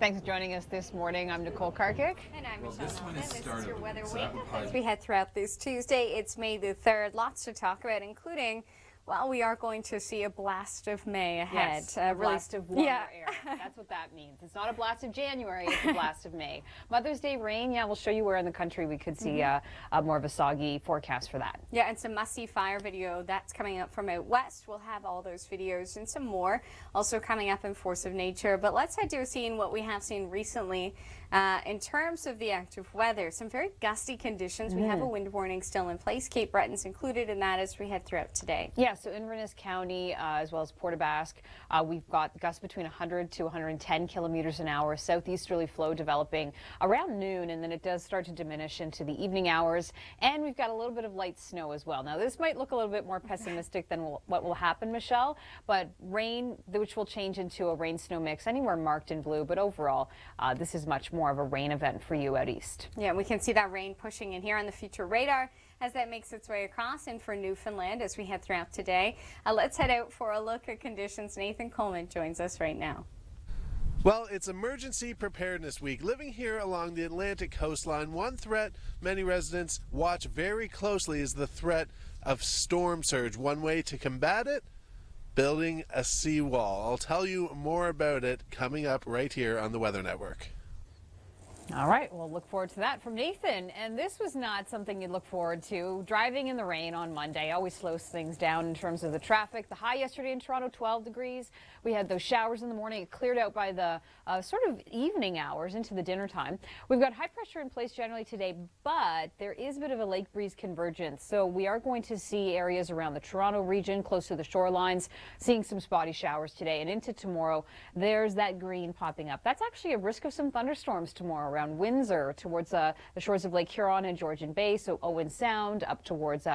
Thanks for joining us this morning. I'm Nicole Karkic. And I'm Michelle Norman. This is your weather wake-up as we head throughout this Tuesday. It's May the 3rd. Lots to talk about, including, well, we are going to see a blast of May ahead. Yes, a blast of warmer air. That's what that means. It's not a blast of January, it's a blast of May. Mother's Day rain, yeah, we'll show you where in the country we could see more of a soggy forecast for that. Yeah, and some must-see fire video that's coming up from out west. We'll have all those videos and some more also coming up in Force of Nature. But let's head to seeing what we have seen recently in terms of the active weather. Some very gusty conditions. We have a wind warning still in place. Cape Breton's included in that as we head throughout today. Yeah, so Inverness County as well as Port aux Basques, we've got gusts between 100 to 110 kilometers an hour, southeasterly flow developing around noon, and then it does start to diminish into the evening hours, and we've got a little bit of light snow as well. Now this might look a little bit more pessimistic than what will happen, Michelle, but rain, which will change into a rain-snow mix anywhere marked in blue, but overall this is much more of a rain event for you out east. Yeah, we can see that rain pushing in here on the future radar as that makes its way across and for Newfoundland as we head throughout today. Let's head out for a look at conditions. Nathan Coleman joins us right now. Well, it's Emergency Preparedness Week. Living here along the Atlantic coastline, one threat many residents watch very closely is the threat of storm surge. One way to combat it? Building a seawall. I'll tell you more about it coming up right here on the Weather Network. All right, we'll look forward to that from Nathan. And this was not something you'd look forward to. Driving in the rain on Monday always slows things down in terms of the traffic. The high yesterday in Toronto, 12 degrees. We had those showers in the morning. It cleared out by the sort of evening hours into the dinner time. We've got high pressure in place generally today, but there is a bit of a lake breeze convergence. So we are going to see areas around the Toronto region, close to the shorelines, seeing some spotty showers today. And into tomorrow, there's that green popping up. That's actually a risk of some thunderstorms tomorrow around Windsor, towards the shores of Lake Huron and Georgian Bay, so Owen Sound, up towards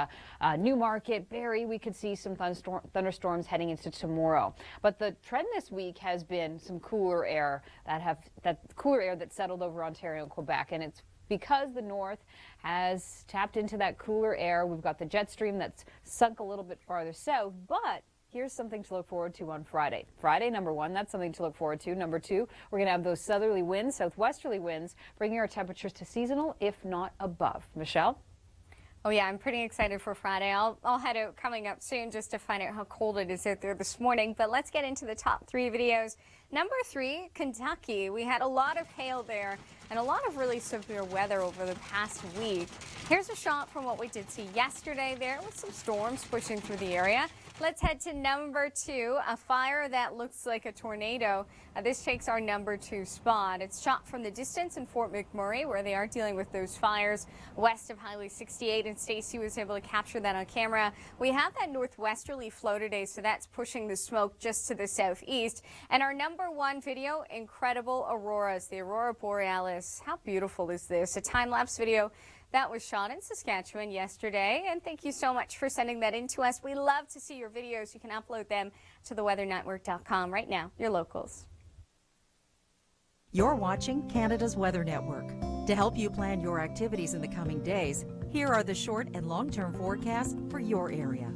Newmarket, Barrie. We could see some thunderstorms heading into tomorrow. But the trend this week has been some cooler air that settled over Ontario and Quebec, and it's because the north has tapped into that cooler air. We've got the jet stream that's sunk a little bit farther south, but here's something to look forward to on Friday. Friday, number one, that's something to look forward to. Number two, we're going to have those southerly winds, southwesterly winds, bringing our temperatures to seasonal, if not above. Michelle? Oh yeah, I'm pretty excited for Friday. I'll head out coming up soon just to find out how cold it is out there this morning. But let's get into the top three videos. Number 3, Kentucky. We had a lot of hail there and a lot of really severe weather over the past week. Here's a shot from what we did see yesterday there with some storms pushing through the area. Let's head to number 2, a fire that looks like a tornado. This takes our number 2 spot. It's shot from the distance in Fort McMurray, where they are dealing with those fires west of Highway 68, and Stacy was able to capture that on camera. We have that northwesterly flow today, so that's pushing the smoke just to the southeast. And our number 1 video, incredible auroras, the Aurora Borealis. How beautiful is this? A time-lapse video that was shot in Saskatchewan yesterday, and thank you so much for sending that in to us. We love to see your videos. You can upload them to theweathernetwork.com right now, your locals. You're watching Canada's Weather Network. To help you plan your activities in the coming days, here are the short and long-term forecasts for your area.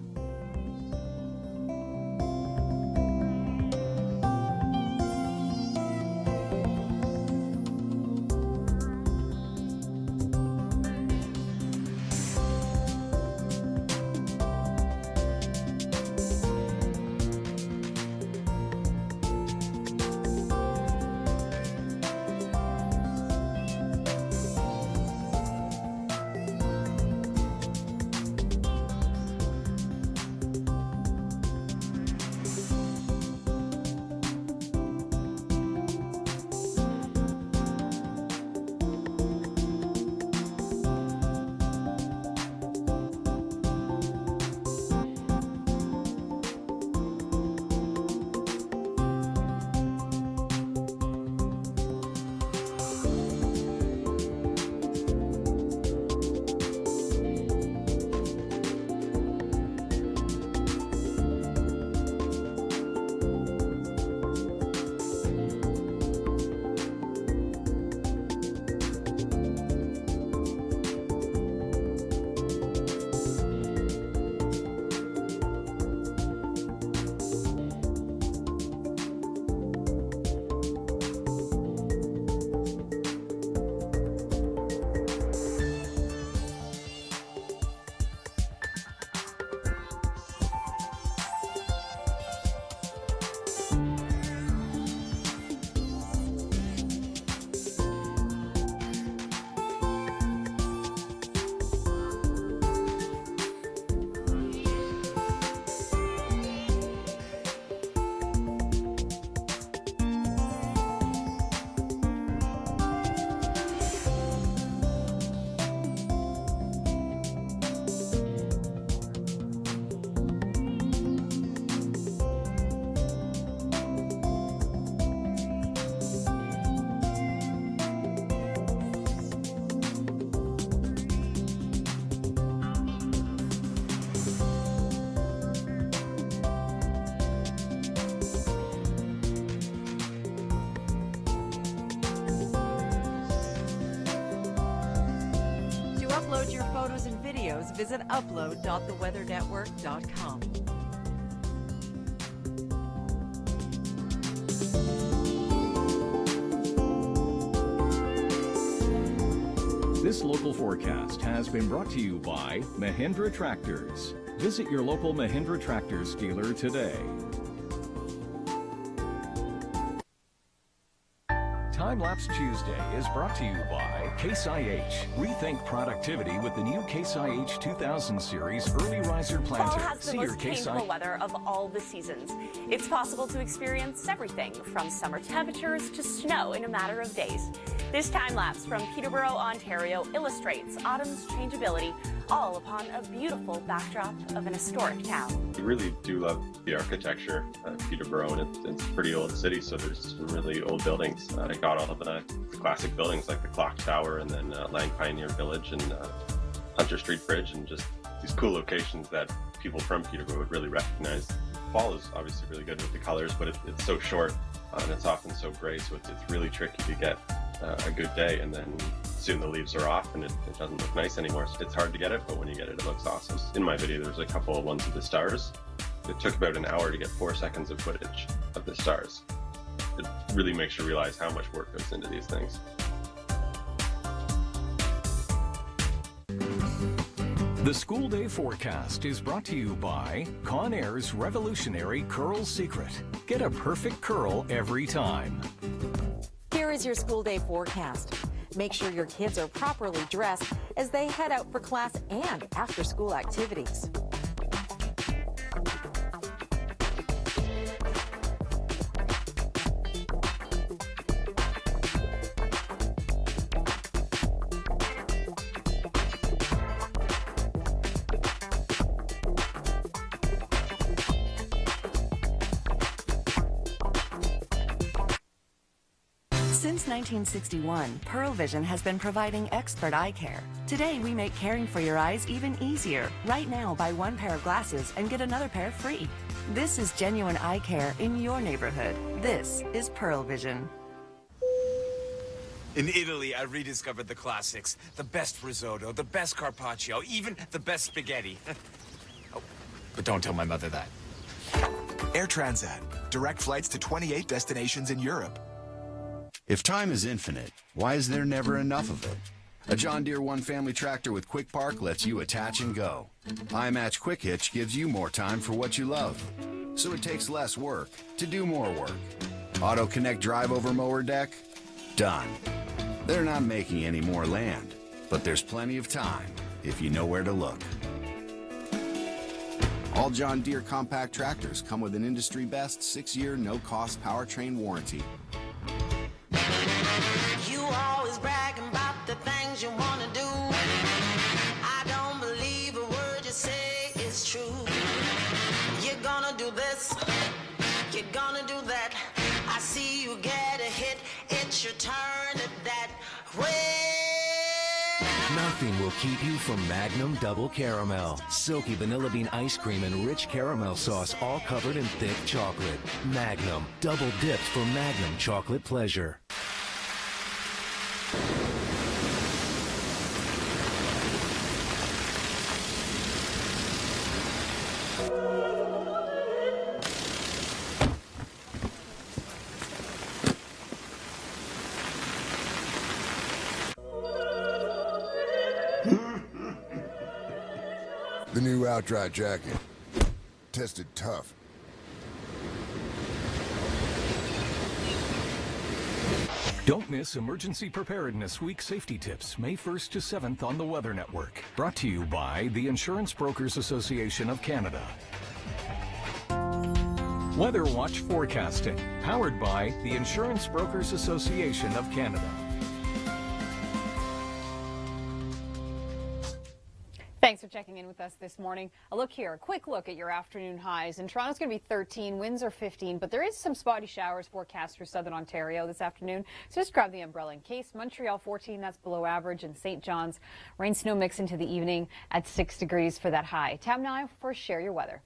upload your photos and videos, visit upload.theweathernetwork.com. This local forecast has been brought to you by Mahindra Tractors. Visit your local Mahindra Tractors dealer today. Time Lapse Tuesday is brought to you by Case IH. Rethink productivity with the new Case IH 2000 series Early Riser Planter. Fall has the most painful weather of all the seasons. It's possible to experience everything from summer temperatures to snow in a matter of days. This time lapse from Peterborough, Ontario illustrates autumn's changeability, all upon a beautiful backdrop of an historic town. We really do love the architecture of Peterborough, and it's a pretty old city, so there's some really old buildings. I got all of the classic buildings like the Clock Tower and then Lang Pioneer Village and Hunter Street Bridge, and just these cool locations that people from Peterborough would really recognize. Fall is obviously really good with the colors, but it's so short and it's often so gray, so it's really tricky to get a good day, and then soon the leaves are off and it doesn't look nice anymore. So it's hard to get it, but when you get it, it looks awesome. In my video, there's a couple of ones of the stars. It took about an hour to get 4 seconds of footage of the stars. It really makes you realize how much work goes into these things. The school day forecast is brought to you by Conair's revolutionary curl secret. Get a perfect curl every time. Here is your school day forecast. Make sure your kids are properly dressed as they head out for class and after-school activities. Since 1961, Pearl Vision has been providing expert eye care. Today, we make caring for your eyes even easier. Right now, buy one pair of glasses and get another pair free. This is genuine eye care in your neighborhood. This is Pearl Vision. In Italy, I rediscovered the classics. The best risotto, the best carpaccio, even the best spaghetti. Oh, but don't tell my mother that. Air Transat. Direct flights to 28 destinations in Europe. If time is infinite, why is there never enough of it? A John Deere One Family tractor with Quick Park lets you attach and go. iMatch Quick Hitch gives you more time for what you love, so it takes less work to do more work. Auto Connect Drive Over Mower Deck? Done. They're not making any more land, but there's plenty of time if you know where to look. All John Deere compact tractors come with an industry best 6-year no-cost powertrain warranty. You always bragging about the things you want to do. I don't believe a word you say is true. You're gonna do this, you're gonna do that. I see you get a hit, it's your turn at that way. Nothing will keep you from Magnum Double Caramel. Silky vanilla bean ice cream and rich caramel sauce, all covered in thick chocolate. Magnum, double dipped for Magnum chocolate pleasure. The new OutDry jacket. Tested tough. Don't miss Emergency Preparedness Week safety tips, May 1st to 7th on the Weather Network. Brought to you by the Insurance Brokers Association of Canada. Weather Watch Forecasting, powered by the Insurance Brokers Association of Canada. Thanks for checking in with us this morning. A look here, a quick look at your afternoon highs. In Toronto, it's going to be 13, winds are 15, but there is some spotty showers forecast for southern Ontario this afternoon. So just grab the umbrella in case. Montreal 14, that's below average, and St. John's rain snow mix into the evening at 6 degrees for that high. Time now for Share Your Weather.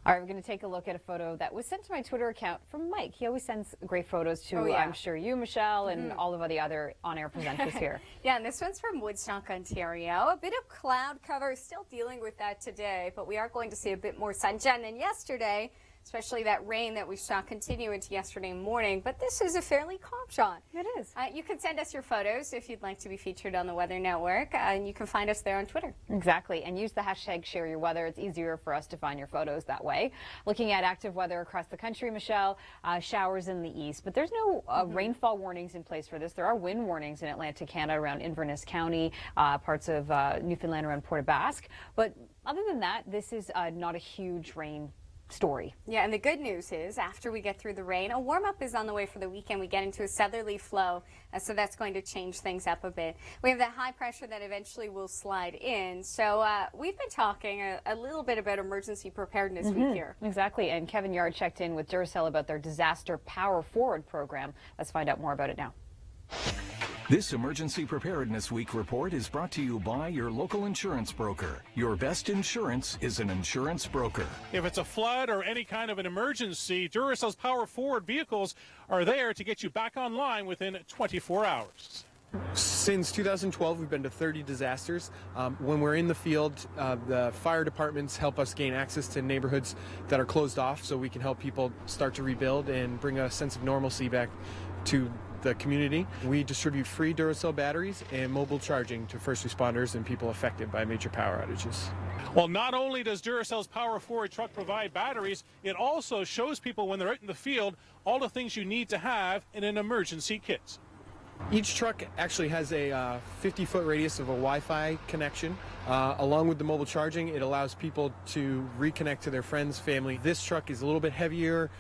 All All right, we're going to take a look at a photo that was sent to my Twitter account from Mike. He always sends great photos to, I'm sure, you, Michelle, and all of the other on-air presenters here. Yeah, and this one's from Woodstock, Ontario. A bit of cloud cover, still dealing with that today, but we are going to see a bit more sunshine than yesterday, especially that rain that we saw continue into yesterday morning. But this is a fairly calm shot. It is. You can send us your photos if you'd like to be featured on the Weather Network, and you can find us there on Twitter. Exactly, and use the hashtag #ShareYourWeather. It's easier for us to find your photos that way. Looking at active weather across the country, Michelle, showers in the east, but there's no rainfall warnings in place for this. There are wind warnings in Atlantic Canada around Inverness County, parts of Newfoundland around Port aux Basques. But other than that, this is not a huge rain story. Yeah, and the good news is after we get through the rain, a warm-up is on the way for the weekend. We get into a southerly flow, so that's going to change things up a bit. We have that high pressure that eventually will slide in. So we've been talking a little bit about emergency preparedness week here. Exactly, and Kevin Yard checked in with Duracell about their Disaster Power Forward program. Let's find out more about it now. This Emergency Preparedness Week report is brought to you by your local insurance broker. Your best insurance is an insurance broker. If it's a flood or any kind of an emergency, Duracell's Power Forward vehicles are there to get you back online within 24 hours. Since 2012, we've been to 30 disasters. When we're in the field, the fire departments help us gain access to neighborhoods that are closed off so we can help people start to rebuild and bring a sense of normalcy back to the community. We distribute free Duracell batteries and mobile charging to first responders and people affected by major power outages. Well, not only does Duracell's Power Forward truck provide batteries, it also shows people when they're out in the field all the things you need to have in an emergency kit. Each truck actually has a 50-foot radius of a Wi-Fi connection. Along with the mobile charging, it allows people to reconnect to their friends, family. This truck is a little bit heavier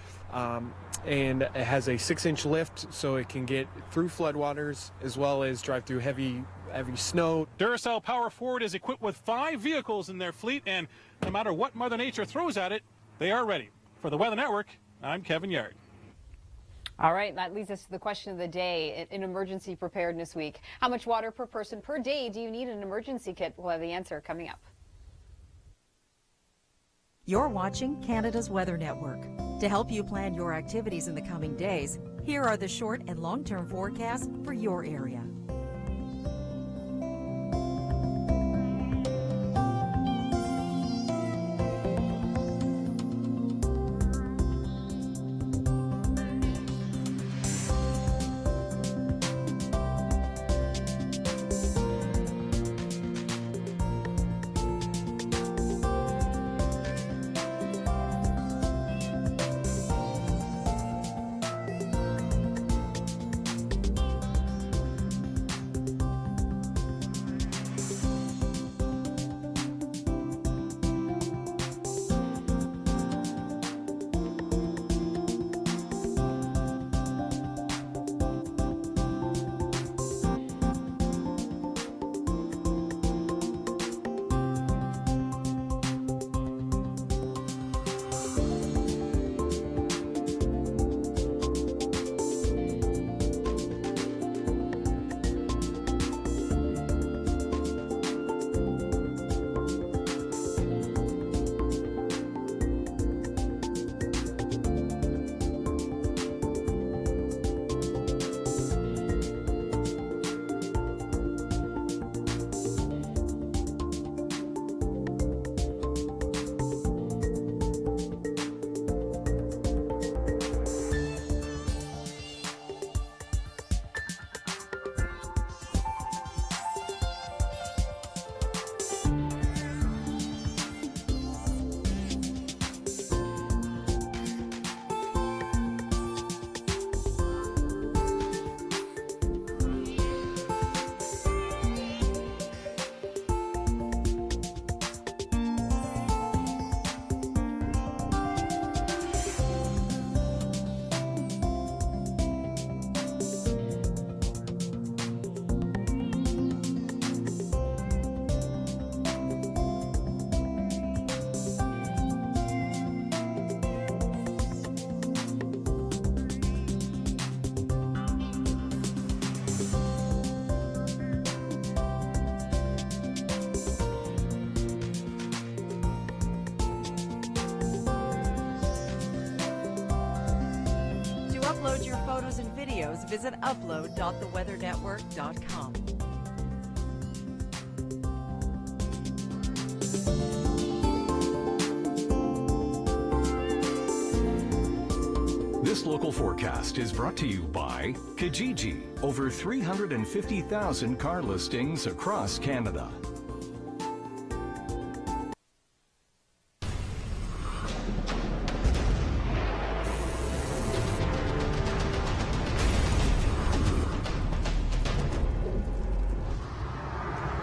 and it has a 6-inch lift, so it can get through floodwaters as well as drive through heavy snow. Duracell Power Forward is equipped with 5 vehicles in their fleet, and no matter what Mother Nature throws at it, they are ready. For the Weather Network, I'm Kevin Yard. All right, that leads us to the question of the day in Emergency Preparedness Week. How much water per person per day do you need in an emergency kit? We'll have the answer coming up. You're watching Canada's Weather Network. To help you plan your activities in the coming days, here are the short and long-term forecasts for your area. photos and videos, visit upload.theweathernetwork.com. This local forecast is brought to you by Kijiji. Over 350,000 car listings across Canada.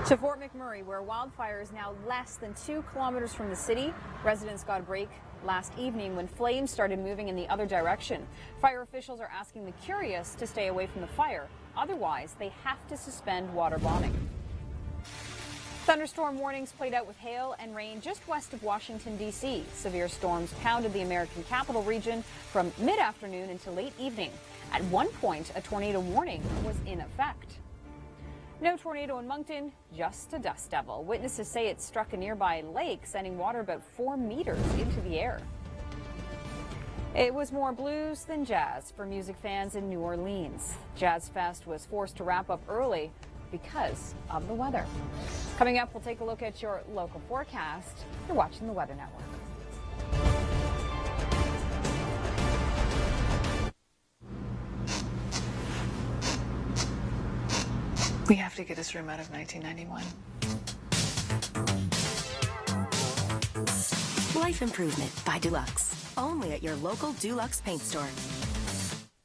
To Fort McMurray, where wildfire is now less than 2 kilometers from the city, residents got a break last evening when flames started moving in the other direction. Fire officials are asking the curious to stay away from the fire. Otherwise, they have to suspend water bombing. Thunderstorm warnings played out with hail and rain just west of Washington, D.C. Severe storms pounded the American capital region from mid-afternoon until late evening. At one point, a tornado warning was in effect. No tornado in Moncton, just a dust devil. Witnesses say it struck a nearby lake, sending water about 4 meters into the air. It was more blues than jazz for music fans in New Orleans. Jazz Fest was forced to wrap up early because of the weather. Coming up, we'll take a look at your local forecast. You're watching the Weather Network. We have to get this room out of 1991. Life Improvement by Dulux. Only at your local Dulux paint store.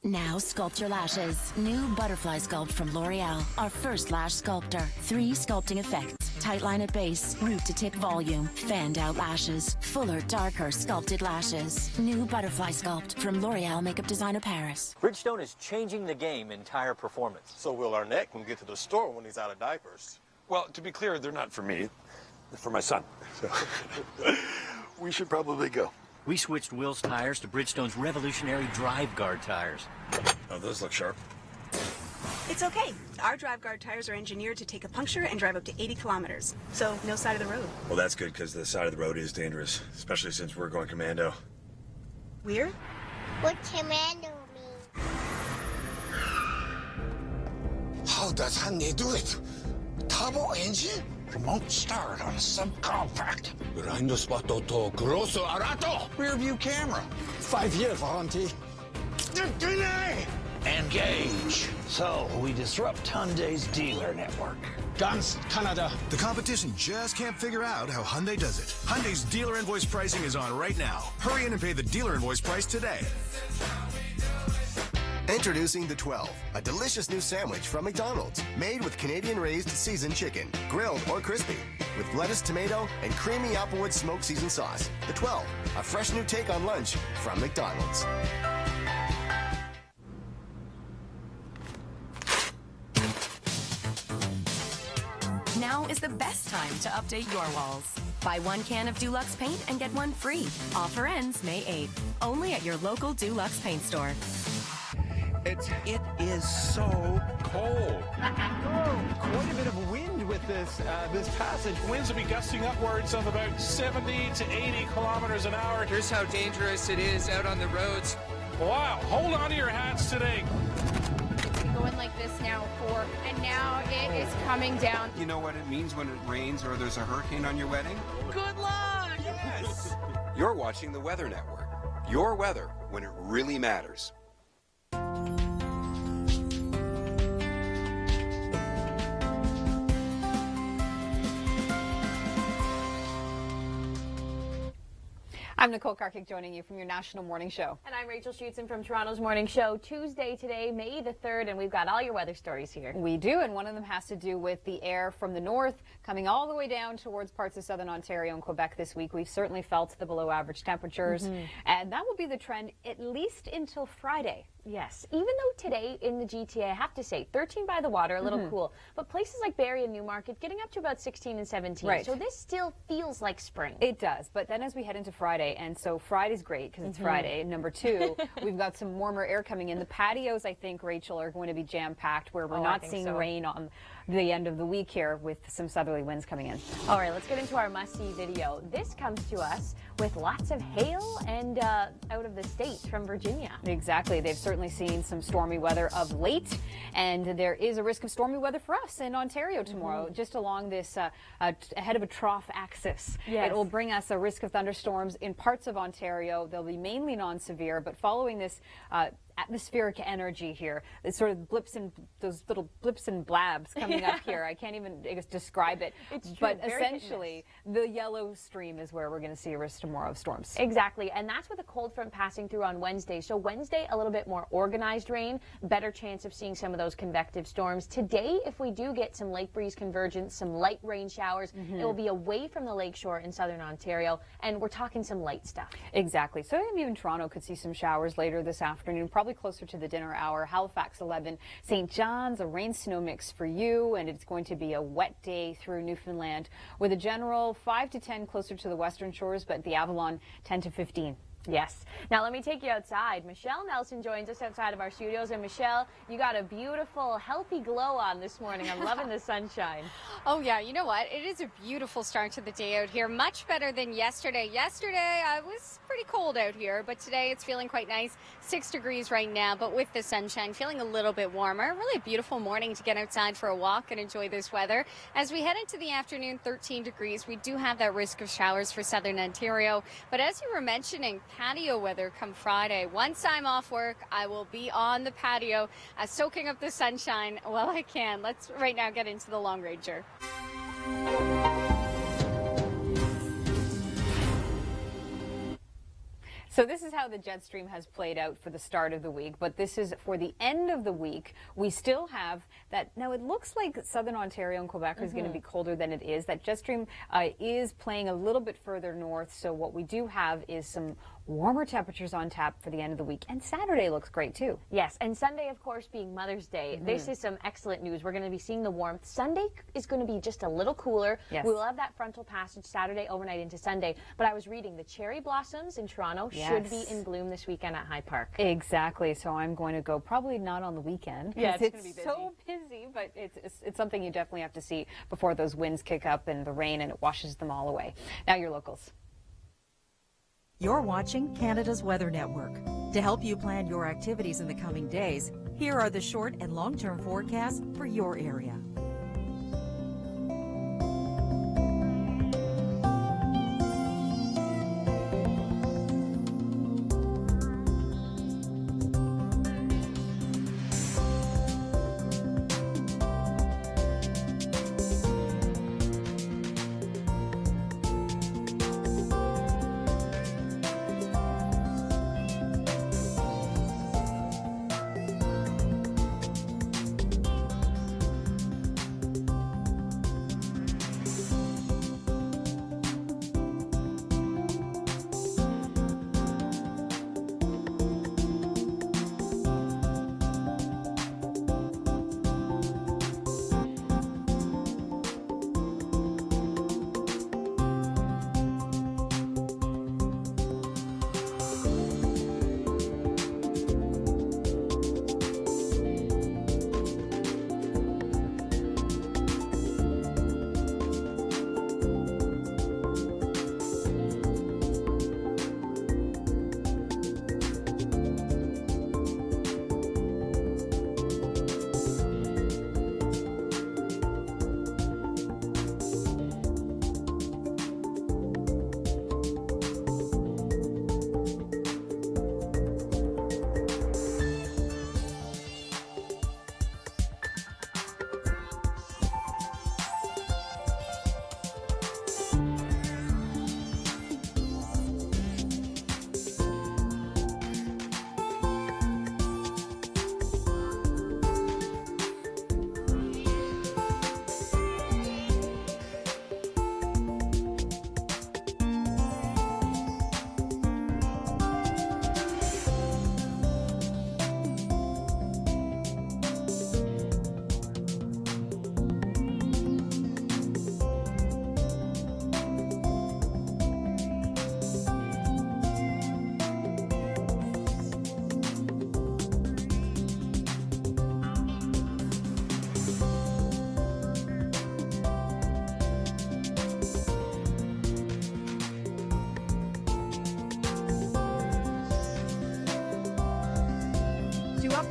Now sculpt your lashes. New Butterfly Sculpt from L'Oreal. Our first lash sculptor. 3 sculpting effects. Tight line at base, root to tip volume, fanned out lashes, fuller, darker sculpted lashes. New Butterfly Sculpt from L'Oreal Makeup Designer Paris. Bridgestone is changing the game in tire performance. So will Arnett when we get to the store when he's out of diapers. Well, to be clear, they're not for me. They're for my son. So we should probably go. We switched Will's tires to Bridgestone's revolutionary Drive Guard tires. Oh, those look sharp. It's okay. Our Drive Guard tires are engineered to take a puncture and drive up to 80 kilometers. So no side of the road. Well, that's good because the side of the road is dangerous, especially since we're going commando. Weird? What commando mean? How does Hyundai do it? Turbo engine? Remote start on a subcompact. Blind spot to grosso arato. Rear view camera. 5-year warranty. Engage. So we disrupt Hyundai's dealer network. Guns, Canada. The competition just can't figure out how Hyundai does it. Hyundai's dealer invoice pricing is on right now. Hurry in and pay the dealer invoice price today. Introducing the 12, a delicious new sandwich from McDonald's, made with Canadian-raised seasoned chicken, grilled or crispy, with lettuce, tomato, and creamy Applewood smoked seasoned sauce. The 12, a fresh new take on lunch from McDonald's. Now is the best time to update your walls. Buy 1 can of Dulux paint and get 1 free. Offer ends May 8th. Only at your local Dulux paint store. It is so cold. Quite a bit of wind with this passage. Winds will be gusting upwards of about 70 to 80 kilometers an hour. Here's how dangerous it is out on the roads. Wow, hold on to your hats today. Going like this now and now it is coming down. You know what it means when it rains or there's a hurricane on your wedding? Good luck! Yes! You're watching the Weather Network. Your weather when it really matters. I'm Nicole Karkic joining you from your national morning show. And I'm Rachel Schutzen from Toronto's Morning Show. Tuesday today, May the 3rd, and we've got all your weather stories here. We do, and one of them has to do with the air from the north coming all the way down towards parts of southern Ontario and Quebec this week. We've certainly felt the below average temperatures, and that will be the trend at least until Friday. Yes, even though today in the GTA, I have to say, 13 by the water, a little cool, but places like Barrie and Newmarket getting up to about 16 and 17. Right. So this still feels like spring. It does, but then as we head into Friday, and so Friday's great because it's Friday. Number 2, we've got some warmer air coming in. The patios, I think, Rachel, are going to be jam-packed where we're not seeing rain on the end of the week here with some southerly winds coming in. All right, let's get into our must-see video. This comes to us with lots of hail and out of the state from Virginia. Exactly. They've certainly seen some stormy weather of late, and there is a risk of stormy weather for us in Ontario tomorrow, just along this ahead of a trough axis. Yes. It will bring us a risk of thunderstorms in parts of Ontario. They'll be mainly non-severe, but following this atmospheric energy here, it's sort of those little blips and blabs coming up here. I can't even describe it. It's true, but very essentially, the yellow stream is where we're going to see a risk tomorrow of storms. Exactly, and that's with a cold front passing through on Wednesday. So Wednesday, a little bit more organized rain, better chance of seeing some of those convective storms. Today, if we do get some lake breeze convergence, some light rain showers, it will be away from the lakeshore in southern Ontario, and we're talking some light stuff. Exactly. So even Toronto could see some showers later this afternoon, probably closer to the dinner hour. Halifax 11, St. John's, a rain-snow mix for you, and it's going to be a wet day through Newfoundland with a general 5 to 10 closer to the western shores, but the Avalon 10 to 15. Yes. Now let me take you outside. Michelle Nelson joins us outside of our studios. And Michelle, you got a beautiful, healthy glow on this morning. I'm loving the sunshine. Oh yeah, you know what? It is a beautiful start to the day out here. Much better than yesterday. Yesterday was pretty cold out here, but today it's feeling quite nice. 6 degrees right now, but with the sunshine, feeling a little bit warmer. Really a beautiful morning to get outside for a walk and enjoy this weather. As we head into the afternoon, 13 degrees. We do have that risk of showers for southern Ontario. But as you were mentioning, patio weather come Friday. Once I'm off work, I will be on the patio soaking up the sunshine while I can. Let's right now get into the Long Ranger. So this is how the jet stream has played out for the start of the week, but this is for the end of the week. We still have that. Now it looks like southern Ontario and Quebec is going to be colder than it is. That jet stream is playing a little bit further north, so what we do have is some warmer temperatures on tap for the end of the week. And Saturday looks great too. Yes, and Sunday, of course, being Mother's Day. This is some excellent news. We're going to be seeing the warmth. Sunday is going to be just a little cooler. Yes. We will have that frontal passage Saturday overnight into Sunday. But I was reading the cherry blossoms in Toronto should be in bloom this weekend at High Park. Exactly. So I'm going to go probably not on the weekend. Yeah, it's going gonna to be busy. so busy, but it's something you definitely have to see before those winds kick up and the rain and it washes them all away. Now your locals. You're watching Canada's Weather Network. To help you plan your activities in the coming days, here are the short and long-term forecasts for your area.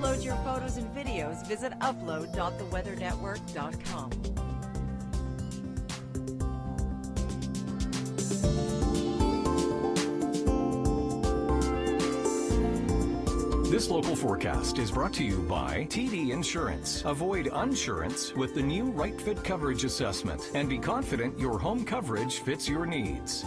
upload your photos and videos, visit upload.theweathernetwork.com. This local forecast is brought to you by TD Insurance. Avoid insurance with the new Right Fit Coverage Assessment and be confident your home coverage fits your needs.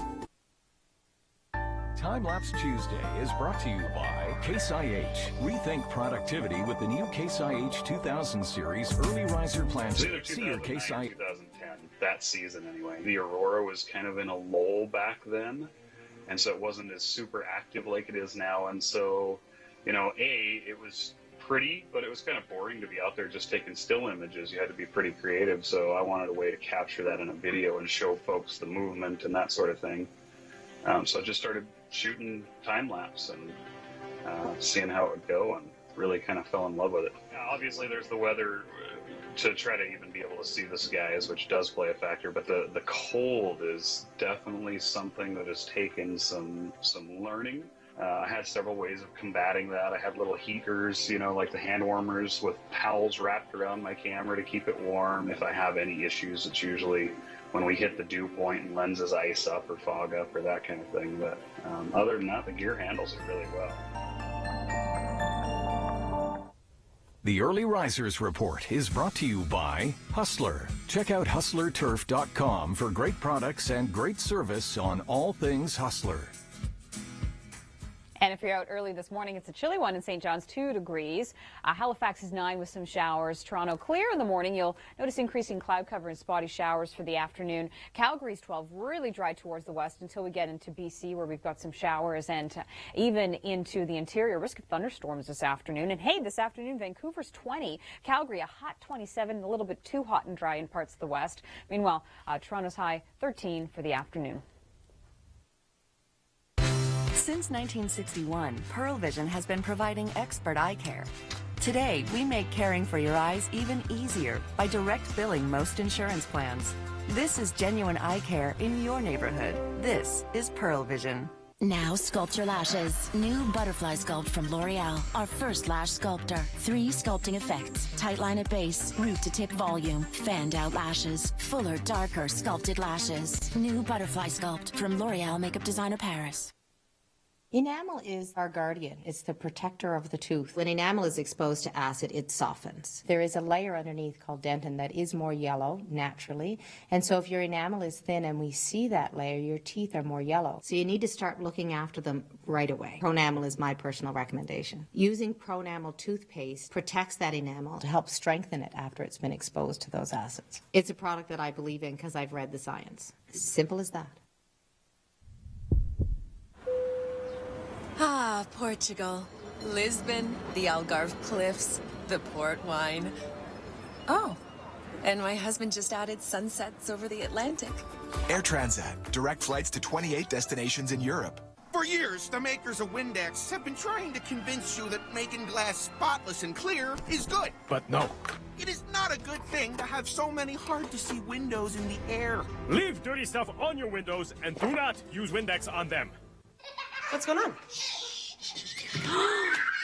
Time Lapse Tuesday is brought to you by Case IH. Rethink productivity with the new Case IH 2000 series Early Riser Plans. It was either 2009 or 2010, that season anyway. The Aurora was kind of in a lull back then, and so it wasn't as super active like it is now, and so you know, it was pretty, but it was kind of boring to be out there just taking still images. You had to be pretty creative, so I wanted a way to capture that in a video and show folks the movement and that sort of thing. So I just started shooting time-lapse and seeing how it would go, and really kind of fell in love with it. Obviously, there's the weather to try to even be able to see the skies, which does play a factor, but the cold is definitely something that has taken some learning. I had several ways of combating that. I had little heaters, you know, like the hand warmers with towels wrapped around my camera to keep it warm. If I have any issues, it's usually when we hit the dew point and lenses ice up or fog up or that kind of thing. But other than that, the gear handles it really well. The Early Risers Report is brought to you by Hustler. Check out hustlerturf.com for great products and great service on all things Hustler. And if you're out early this morning, it's a chilly one in St. John's, 2 degrees. Halifax is 9 with some showers. Toronto clear in the morning. You'll notice increasing cloud cover and spotty showers for the afternoon. Calgary's 12, really dry towards the west until we get into BC, where we've got some showers, and even into the interior. Risk of thunderstorms this afternoon. And hey, this afternoon, Vancouver's 20. Calgary, a hot 27, a little bit too hot and dry in parts of the west. Meanwhile, Toronto's high 13 for the afternoon. Since 1961, Pearl Vision has been providing expert eye care. Today, we make caring for your eyes even easier by direct billing most insurance plans. This is genuine eye care in your neighborhood. This is Pearl Vision. Now sculpt your lashes. New Butterfly Sculpt from L'Oreal. Our first lash sculptor. 3 sculpting effects. Tight line at base. Root to tip volume. Fanned out lashes. Fuller, darker sculpted lashes. New Butterfly Sculpt from L'Oreal Makeup Designer Paris. Enamel is our guardian. It's the protector of the tooth. When enamel is exposed to acid, it softens. There is a layer underneath called dentin that is more yellow naturally. And so if your enamel is thin and we see that layer, your teeth are more yellow. So you need to start looking after them right away. Pronamel is my personal recommendation. Using Pronamel toothpaste protects that enamel to help strengthen it after it's been exposed to those acids. It's a product that I believe in because I've read the science. Simple as that. Ah, Portugal. Lisbon, the Algarve cliffs, the port wine. Oh, and my husband just added sunsets over the Atlantic. Air Transat, direct flights to 28 destinations in Europe. For years, the makers of Windex have been trying to convince you that making glass spotless and clear is good. But no. It is not a good thing to have so many hard-to-see windows in the air. Leave dirty stuff on your windows and do not use Windex on them. What's going on?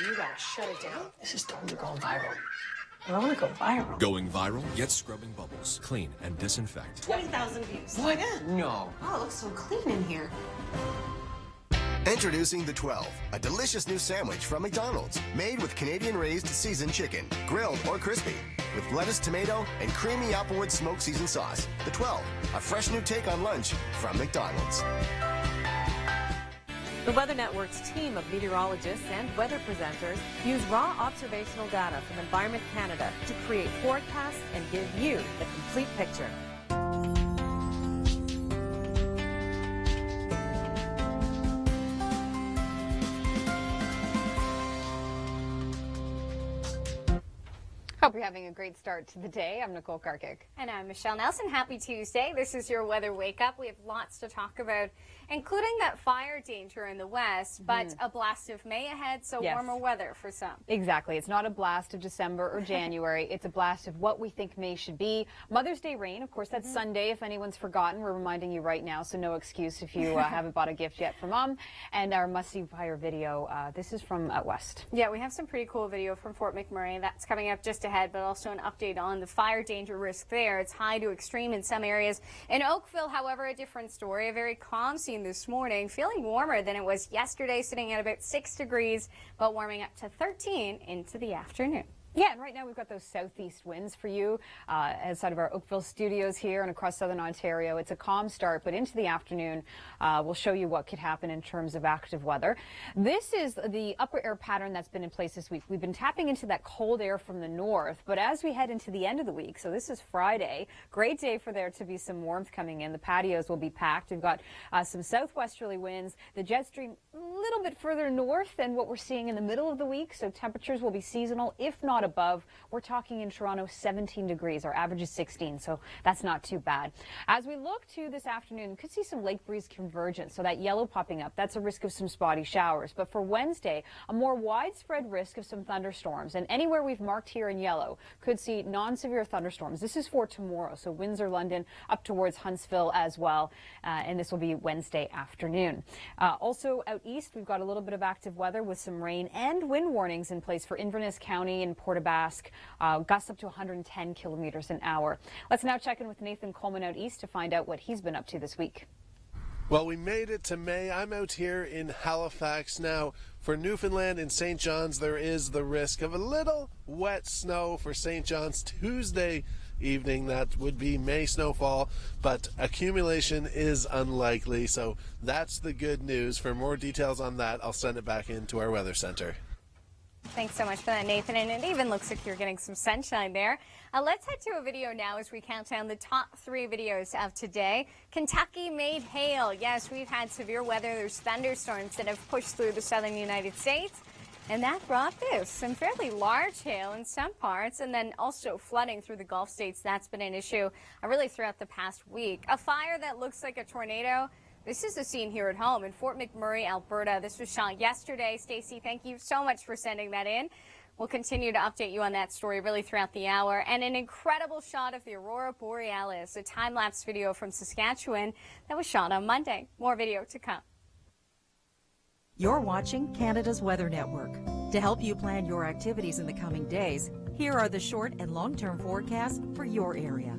You gotta shut it down. This is totally going viral. I want to go viral. Going viral? Get Scrubbing Bubbles. Clean and disinfect. 20,000 views. What? No. Oh, it looks so clean in here. Introducing the 12, a delicious new sandwich from McDonald's, made with Canadian-raised seasoned chicken, grilled or crispy, with lettuce, tomato, and creamy Applewood smoked seasoned sauce. The 12, a fresh new take on lunch from McDonald's. The Weather Network's team of meteorologists and weather presenters use raw observational data from Environment Canada to create forecasts and give you the complete picture. Hope you're having a great start to the day. I'm Nicole Karkic. And I'm Michelle Nelson. Happy Tuesday. This is your Weather Wake Up. We have lots to talk about. including that fire danger in the west, but a blast of May ahead, so Yes. warmer weather for some. Exactly. It's not a blast of December or January. It's a blast of what we think May should be. Mother's Day rain, of course, that's Sunday. If anyone's forgotten, we're reminding you right now, so no excuse if you haven't bought a gift yet for Mom. And our must-see fire video, this is from out west. Yeah, we have some pretty cool video from Fort McMurray. That's coming up just ahead, but also an update on the fire danger risk there. It's high to extreme in some areas. In Oakville, however, a different story. A very calm scene this morning, feeling warmer than it was yesterday, sitting at about 6 degrees, but warming up to 13 into the afternoon. Yeah, and right now we've got those southeast winds for you outside of our Oakville studios here and across southern Ontario. It's a calm start, but into the afternoon, we'll show you what could happen in terms of active weather. This is the upper air pattern that's been in place this week. We've been tapping into that cold air from the north, but as we head into the end of the week, so this is Friday, great day for there to be some warmth coming in. The patios will be packed. We've got some southwesterly winds. The jet stream a little bit further north than what we're seeing in the middle of the week, so temperatures will be seasonal, if not above. We're talking in Toronto 17 degrees. Our average is 16, so that's not too bad. As we look to this afternoon, could see some lake breeze convergence, so that yellow popping up, that's a risk of some spotty showers. But for Wednesday, a more widespread risk of some thunderstorms, and anywhere we've marked here in yellow could see non-severe thunderstorms. This is for tomorrow, so Windsor, London, up towards Huntsville as well, and this will be Wednesday afternoon. Also out east, we've got a little bit of active weather with some rain and wind warnings in place for Inverness County and Port-aux-Basque, gusts up to 110 kilometers an hour. Let's now check in with Nathan Coleman out east to find out what he's been up to this week. Well, we made it to May. I'm out here in Halifax now. For Newfoundland and St. John's, there is the risk of a little wet snow for St. John's Tuesday evening. That would be May snowfall, but accumulation is unlikely, so that's the good news. For more details on that, I'll send it back into our weather center. Thanks so much for that, Nathan. And it even looks like you're getting some sunshine there. Let's head to a video now as we count down the top 3 videos of today. Kentucky made hail. Yes, we've had severe weather. There's thunderstorms that have pushed through the southern United States. And that brought this, some fairly large hail in some parts, and then also flooding through the Gulf states. That's been an issue really throughout the past week. A fire that looks like a tornado. This is the scene here at home in Fort McMurray, Alberta. This was shot yesterday. Stacey, thank you so much for sending that in. We'll continue to update you on that story really throughout the hour. And an incredible shot of the Aurora Borealis, a time-lapse video from Saskatchewan that was shot on Monday. More video to come. You're watching Canada's Weather Network. To help you plan your activities in the coming days, here are the short and long-term forecasts for your area.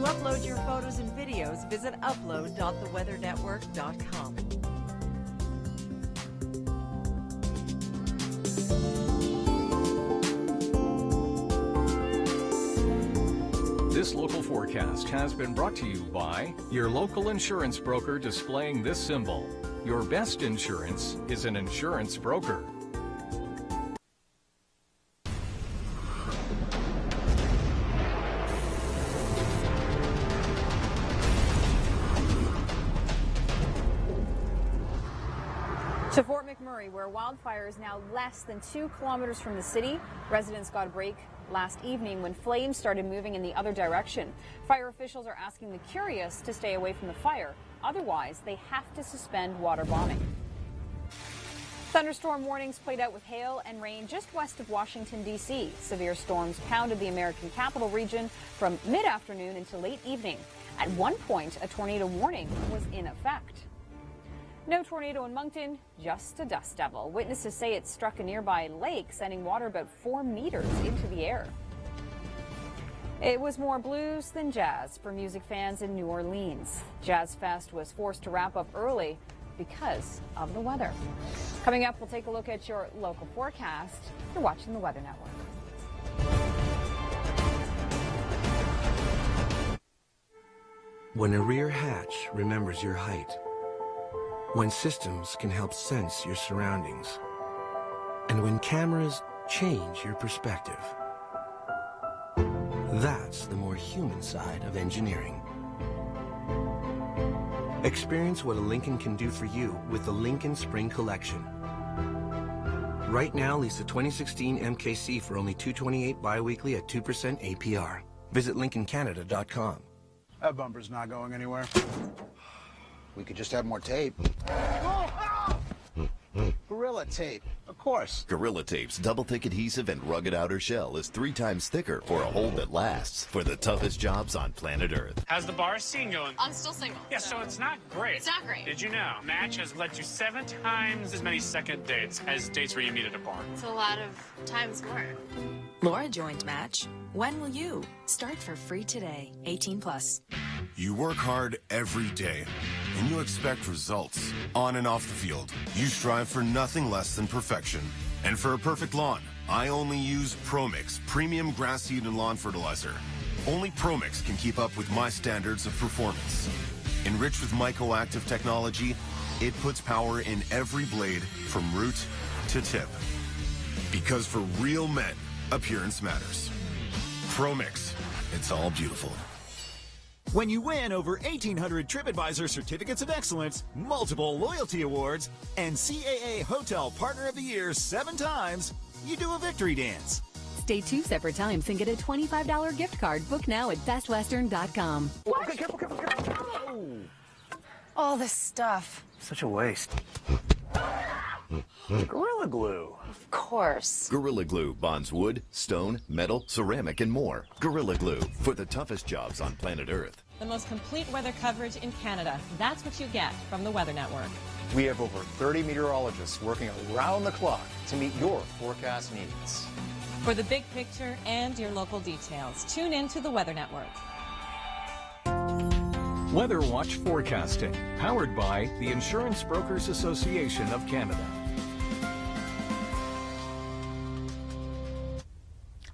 upload your photos and videos, visit upload.theweathernetwork.com. This local forecast has been brought to you by your local insurance broker displaying this symbol. Your best insurance is an insurance broker. To Fort McMurray, where wildfire is now less than 2 kilometers from the city, residents got a break last evening when flames started moving in the other direction. Fire officials are asking the curious to stay away from the fire. Otherwise, they have to suspend water bombing. Thunderstorm warnings played out with hail and rain just west of Washington, D.C. Severe storms pounded the American capital region from mid-afternoon into late evening. At one point, a tornado warning was in effect. No tornado in Moncton, just a dust devil. Witnesses say it struck a nearby lake, sending water about 4 meters into the air. It was more blues than jazz for music fans in New Orleans. Jazz Fest was forced to wrap up early because of the weather. Coming up, we'll take a look at your local forecast. You're watching the Weather Network. When a rear hatch remembers your height, when systems can help sense your surroundings, and when cameras change your perspective. That's the more human side of engineering. Experience what a Lincoln can do for you with the Lincoln Spring Collection. Right now, lease a 2016 MKC for only $228 bi-weekly at 2% APR. Visit LincolnCanada.com. That bumper's not going anywhere. We could just have more tape. Gorilla Tape, of course. Gorilla Tape's double-thick adhesive and rugged outer shell is 3 times thicker for a hold that lasts for the toughest jobs on planet Earth. How's the bar scene going? I'm still single. Yeah, so it's not great. It's not great. Did you know Match has led to 7 times as many second dates as dates where you meet at a bar? It's a lot of times more. Laura joined Match. When will you? Start for free today. 18 plus. You work hard every day, and you expect results on and off the field. You strive for nothing less than perfection. And for a perfect lawn, I only use ProMix Premium Grass Seed and Lawn Fertilizer. Only ProMix can keep up with my standards of performance. Enriched with mycoactive technology, it puts power in every blade from root to tip. Because for real men, appearance matters. ProMix, it's all beautiful. When you win over 1,800 TripAdvisor Certificates of Excellence, multiple loyalty awards, and CAA Hotel Partner of the Year 7 times, you do a victory dance. Stay 2 separate times and get a $25 gift card. Book now at bestwestern.com. Okay, careful. All this stuff. Such a waste. Gorilla Glue. Of course. Gorilla Glue bonds wood, stone, metal, ceramic, and more. Gorilla Glue for the toughest jobs on planet Earth. The most complete weather coverage in Canada. That's what you get from the Weather Network. We have over 30 meteorologists working around the clock to meet your forecast needs. For the big picture and your local details, tune in to the Weather Network. Weather Watch Forecasting, powered by the Insurance Brokers Association of Canada.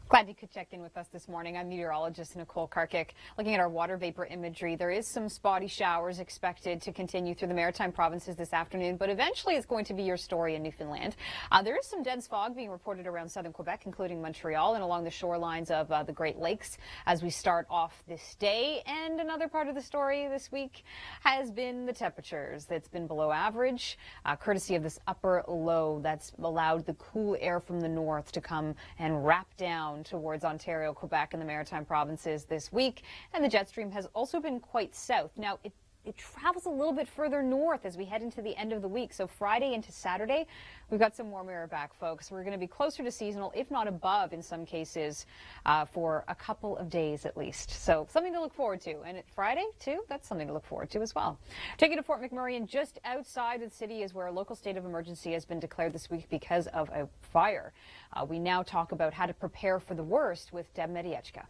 Glad you could check in with us this morning. I'm meteorologist Nicole Karkic. Looking at our water vapor imagery, there is some spotty showers expected to continue through the maritime provinces this afternoon, but eventually it's going to be your story in Newfoundland. There is some dense fog being reported around southern Quebec, including Montreal and along the shorelines of the Great Lakes as we start off this day. And another part of the story this week has been the temperatures. That's been below average, courtesy of this upper low that's allowed the cool air from the north to come and wrap down towards Ontario, Quebec, and the maritime provinces this week. And the jet stream has also been quite south. Now, it travels a little bit further north as we head into the end of the week. So Friday into Saturday, we've got some warm air back, folks. We're going to be closer to seasonal, if not above in some cases, for a couple of days at least. So something to look forward to. And Friday, too, that's something to look forward to as well. Taking to Fort McMurray, and just outside of the city is where a local state of emergency has been declared this week because of a fire. We now talk about how to prepare for the worst with Deb Mediechka.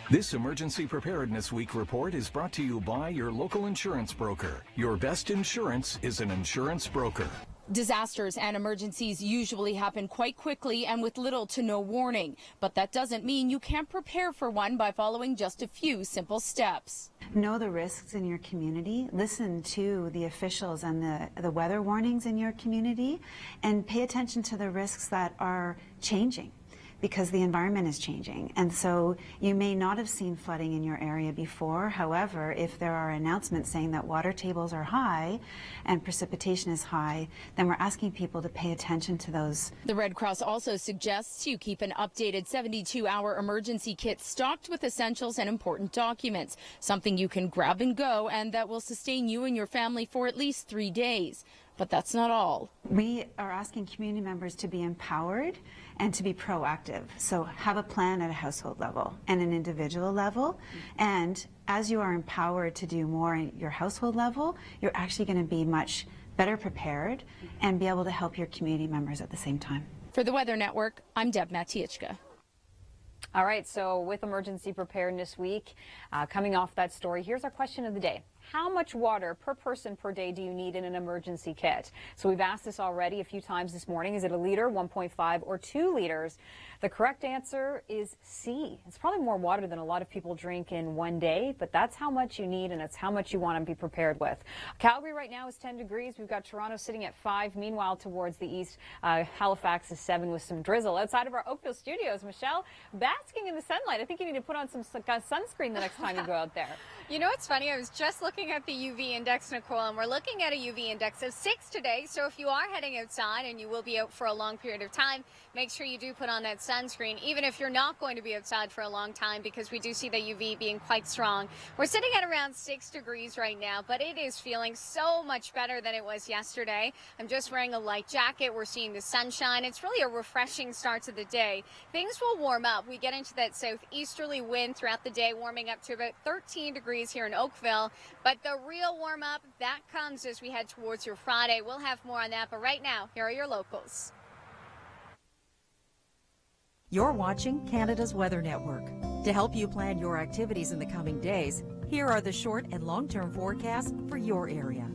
This Emergency Preparedness Week report is brought to you by your local insurance broker. Your best insurance is an insurance broker. Disasters and emergencies usually happen quite quickly and with little to no warning, but that doesn't mean you can't prepare for one by following just a few simple steps. Know the risks in your community, listen to the officials and the weather warnings in your community, and pay attention to the risks that are changing, because the environment is changing. And so you may not have seen flooding in your area before. However, if there are announcements saying that water tables are high and precipitation is high, then we're asking people to pay attention to those. The Red Cross also suggests you keep an updated 72-hour emergency kit stocked with essentials and important documents, something you can grab and go and that will sustain you and your family for at least 3 days. But that's not all. We are asking community members to be empowered and to be proactive. So have a plan at a household level and an individual level. And as you are empowered to do more at your household level, you're actually going to be much better prepared and be able to help your community members at the same time. For the Weather Network, I'm Deb Matiechka. All right, so with Emergency Preparedness Week, coming off that story, here's our question of the day. How much water per person per day do you need in an emergency kit? So we've asked this already a few times this morning. Is it a liter, 1.5, or 2 liters? The correct answer is C. It's probably more water than a lot of people drink in one day, but that's how much you need and it's how much you want to be prepared with. Calgary right now is 10 degrees. We've got Toronto sitting at 5. Meanwhile, towards the east, Halifax is 7 with some drizzle. Outside of our Oakville studios, Michelle, basking in the sunlight. I think you need to put on some sunscreen the next time you go out there. You know what's funny? I was just looking at the UV index, Nicole, and we're looking at a UV index of 6 today. So if you are heading outside and you will be out for a long period of time, make sure you do put on that sunscreen, even if you're not going to be outside for a long time, because we do see the UV being quite strong. We're sitting at around 6 degrees right now, but it is feeling so much better than it was yesterday. I'm just wearing a light jacket. We're seeing the sunshine. It's really a refreshing start to the day. Things will warm up. We get into that southeasterly wind throughout the day, warming up to about 13 degrees here in Oakville, but the real warm up, that comes as we head towards your Friday. We'll have more on that, but right now, here are your locals. You're watching Canada's Weather Network. To help you plan your activities in the coming days, here are the short and long-term forecasts for your area.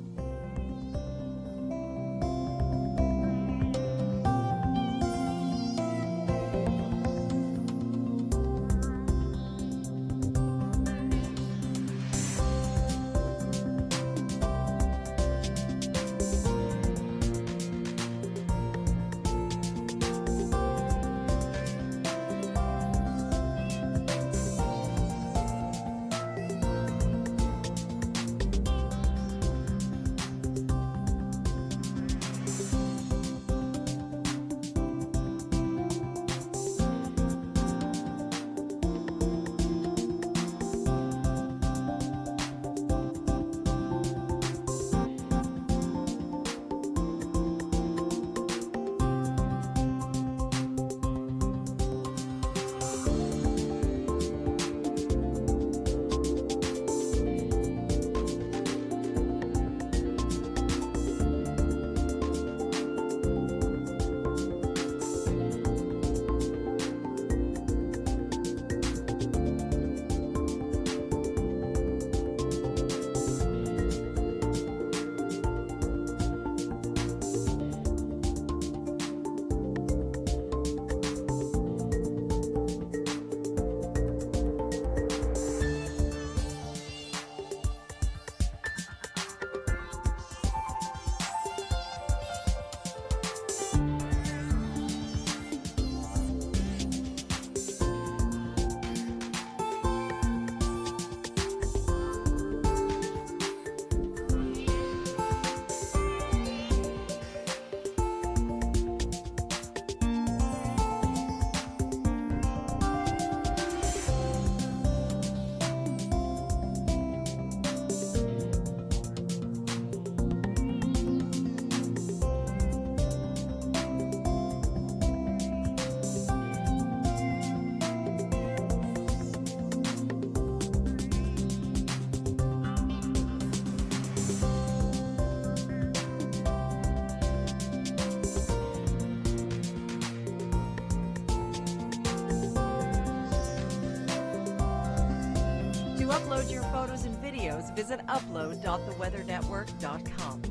upload your photos and videos, visit upload.theweathernetwork.com.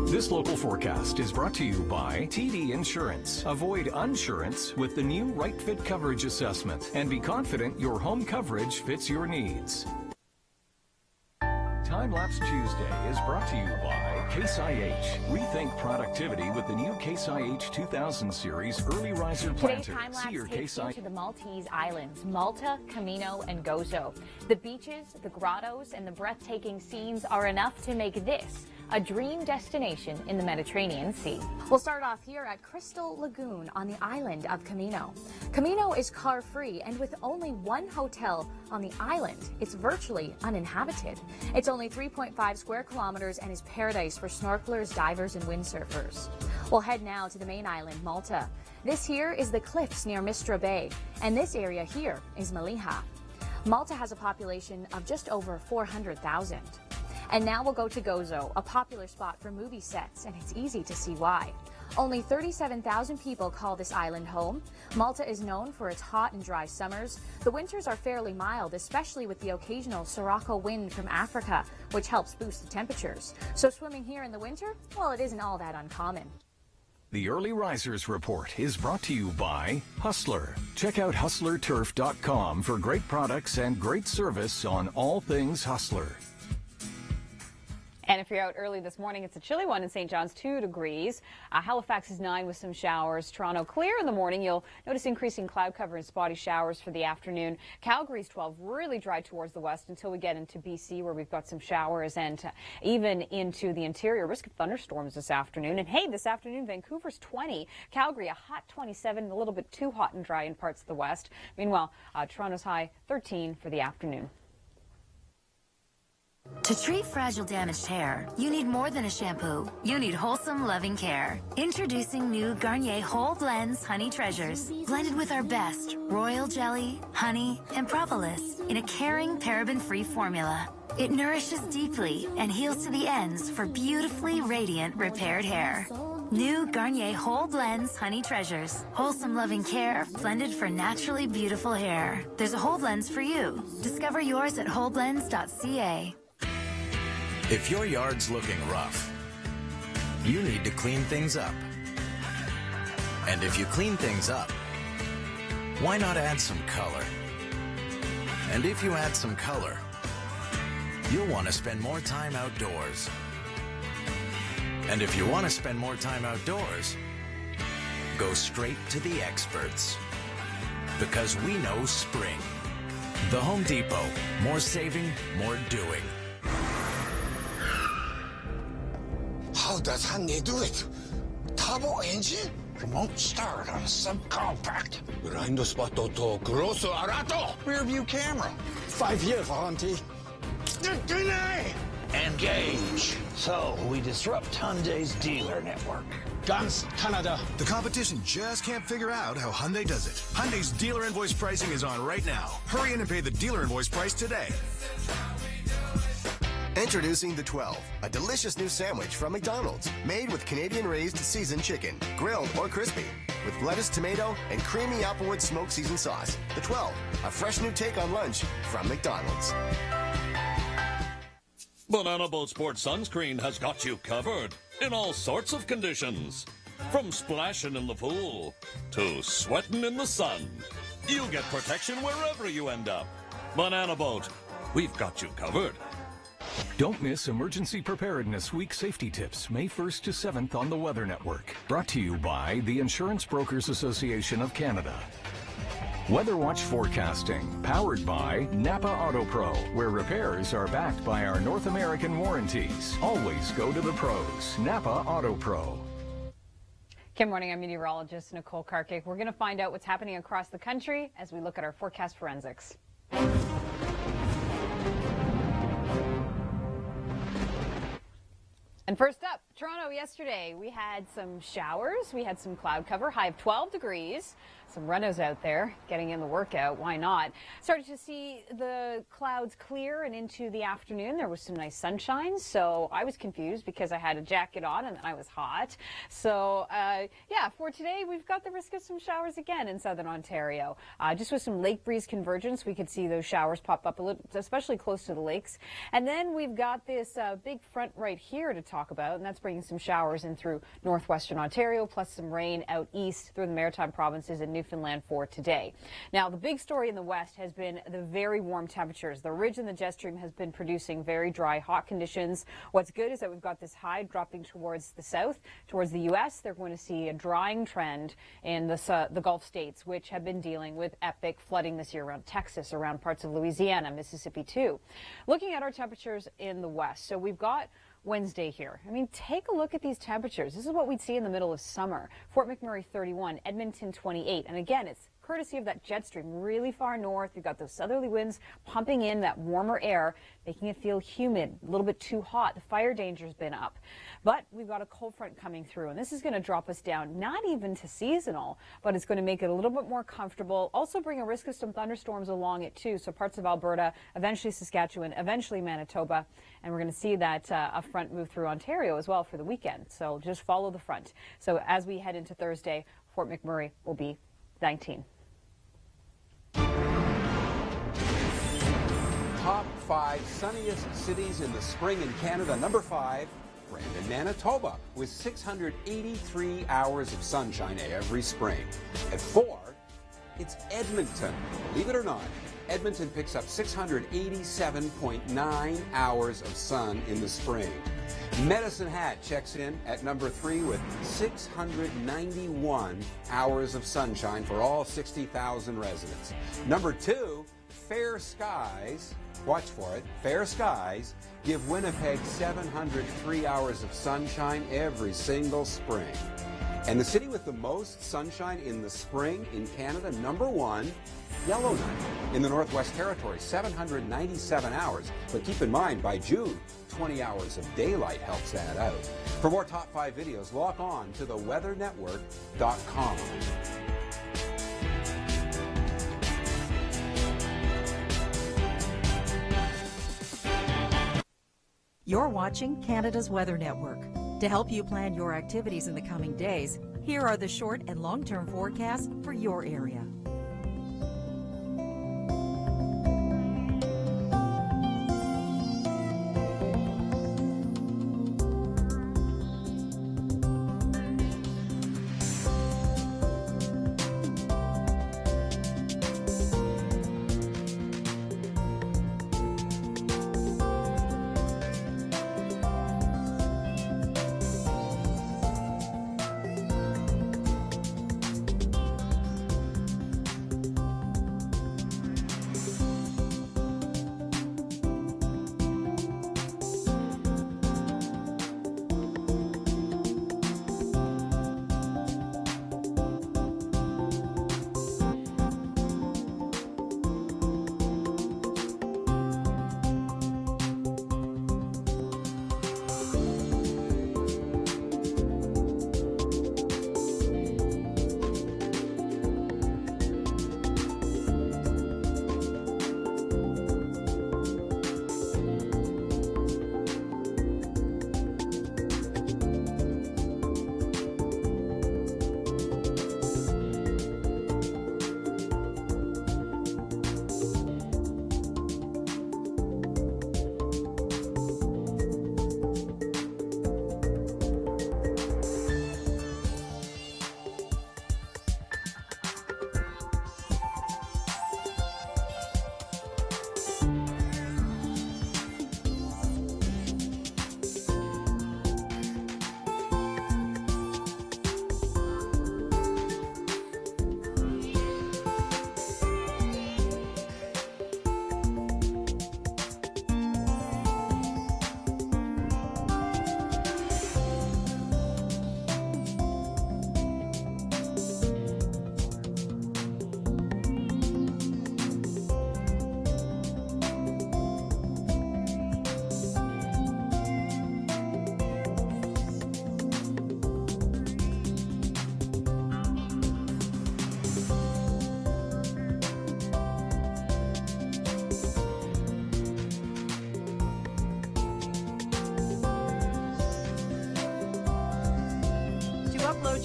This local forecast is brought to you by TD Insurance. Avoid insurance with the new Right Fit Coverage Assessment and be confident your home coverage fits your needs. Time Lapse Tuesday is brought to you by Case IH. Rethink productivity with the new Case IH 2000 series Early Riser Planter. Today, Time See your Lapse takes Case you to the Maltese Islands, Malta, Camino, and Gozo. The beaches, the grottos, and the breathtaking scenes are enough to make this a dream destination in the Mediterranean Sea. We'll start off here at Crystal Lagoon on the island of Camino. Camino is car-free, and with only one hotel on the island, it's virtually uninhabited. It's only 3.5 square kilometers and is paradise for snorkelers, divers, and windsurfers. We'll head now to the main island, Malta. This here is the cliffs near Mistra Bay, and this area here is Melilla. Malta has a population of just over 400,000. And now we'll go to Gozo, a popular spot for movie sets, and it's easy to see why. Only 37,000 people call this island home. Malta is known for its hot and dry summers. The winters are fairly mild, especially with the occasional Sirocco wind from Africa, which helps boost the temperatures. So swimming here in the winter, well, it isn't all that uncommon. The Early Risers Report is brought to you by Hustler. Check out hustlerturf.com for great products and great service on all things Hustler. And if you're out early this morning, it's a chilly one in St. John's, 2 degrees. Halifax is 9 with some showers. Toronto clear in the morning. You'll notice increasing cloud cover and spotty showers for the afternoon. Calgary's 12, really dry towards the west until we get into BC, where we've got some showers, and even into the interior. Risk of thunderstorms this afternoon. And hey, this afternoon, Vancouver's 20. Calgary, a hot 27, a little bit too hot and dry in parts of the west. Meanwhile, Toronto's high 13 for the afternoon. To treat fragile, damaged hair, you need more than a shampoo. You need wholesome, loving care. Introducing new Garnier Whole Blends Honey Treasures. Blended with our best royal jelly, honey, and propolis in a caring, paraben-free formula. It nourishes deeply and heals to the ends for beautifully radiant, repaired hair. New Garnier Whole Blends Honey Treasures. Wholesome, loving care blended for naturally beautiful hair. There's a Whole Blends for you. Discover yours at wholeblends.ca. If your yard's looking rough, you need to clean things up. And if you clean things up, why not add some color? And if you add some color, you'll want to spend more time outdoors. And if you want to spend more time outdoors, go straight to the experts. Because we know spring. The Home Depot. More saving, more doing. How does Hyundai do it? Turbo engine? Won't start on a subcompact. Blind spot to grosso arato. Rear view camera. 5-year warranty. Deny. Engage. So we disrupt Hyundai's dealer network. Guns, Canada. The competition just can't figure out how Hyundai does it. Hyundai's dealer invoice pricing is on right now. Hurry in and pay the dealer invoice price today. Introducing the 12, a delicious new sandwich from McDonald's, made with Canadian-raised seasoned chicken, grilled or crispy, with lettuce, tomato, and creamy applewood smoked seasoned sauce. The 12, a fresh new take on lunch from McDonald's. Banana Boat Sports Sunscreen has got you covered in all sorts of conditions. From splashing in the pool to sweating in the sun. You get protection wherever you end up. Banana Boat, we've got you covered. Don't miss Emergency Preparedness Week safety tips, May 1st to 7th on the Weather Network. Brought to you by the Insurance Brokers Association of Canada. Weather Watch Forecasting, powered by Napa Auto Pro, where repairs are backed by our North American warranties. Always go to the pros. Napa Auto Pro. Good morning, I'm meteorologist Nicole Karkic. We're going to find out what's happening across the country as we look at our forecast forensics. And first up, Toronto yesterday, we had some showers, we had some cloud cover, high of 12 degrees. Some runners out there getting in the workout, why not? Started to see the clouds clear and into the afternoon. There was some nice sunshine, so I was confused because I had a jacket on and I was hot. So yeah, for today, we've got the risk of some showers again in southern Ontario. Just with some lake breeze convergence, we could see those showers pop up a little, especially close to the lakes. And then we've got this big front right here to talk about, and that's bringing some showers in through northwestern Ontario, plus some rain out east through the Maritime provinces and Newfoundland for today. Now, the big story in the west has been the very warm temperatures. The ridge and the jet stream has been producing very dry, hot conditions. What's good is that we've got this high dropping towards the south, towards the U.S. They're going to see a drying trend in the Gulf states, which have been dealing with epic flooding this year around Texas, around parts of Louisiana, Mississippi too. Looking at our temperatures in the west, so we've got Wednesday here. I mean, take a look at these temperatures. This is what we'd see in the middle of summer. Fort McMurray 31, Edmonton 28. And again, it's courtesy of that jet stream really far north. You've got those southerly winds pumping in that warmer air, making it feel humid, a little bit too hot. The fire danger's been up. But we've got a cold front coming through, and this is going to drop us down, not even to seasonal, but it's going to make it a little bit more comfortable. Also bring a risk of some thunderstorms along it too. So parts of Alberta, eventually Saskatchewan, eventually Manitoba. And we're going to see that a front move through Ontario as well for the weekend. So just follow the front. So as we head into Thursday, Fort McMurray will be 19. Top 5 sunniest cities in the spring in Canada. Number 5, Brandon, Manitoba, with 683 hours of sunshine every spring. At 4, it's Edmonton. Believe it or not, Edmonton picks up 687.9 hours of sun in the spring. Medicine Hat checks in at number 3 with 691 hours of sunshine for all 60,000 residents. Number 2, Fair Skies, watch for it, Fair Skies give Winnipeg 703 hours of sunshine every single spring. And the city with the most sunshine in the spring in Canada, number 1, Yellowknife in the Northwest Territories, 797 hours. But keep in mind, by June, 20 hours of daylight helps that out. For more top 5 videos, log on to theweathernetwork.com. You're watching Canada's Weather Network. To help you plan your activities in the coming days, here are the short and long-term forecasts for your area.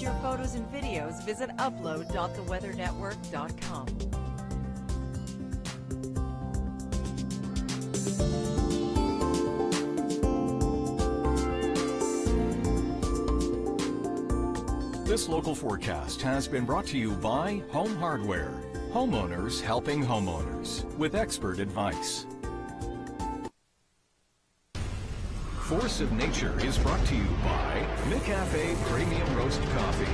your photos and videos, visit upload.theweathernetwork.com. This local forecast has been brought to you by Home Hardware. Homeowners helping homeowners with expert advice. Force of Nature is brought to you by McCafe Premium Roast Coffee.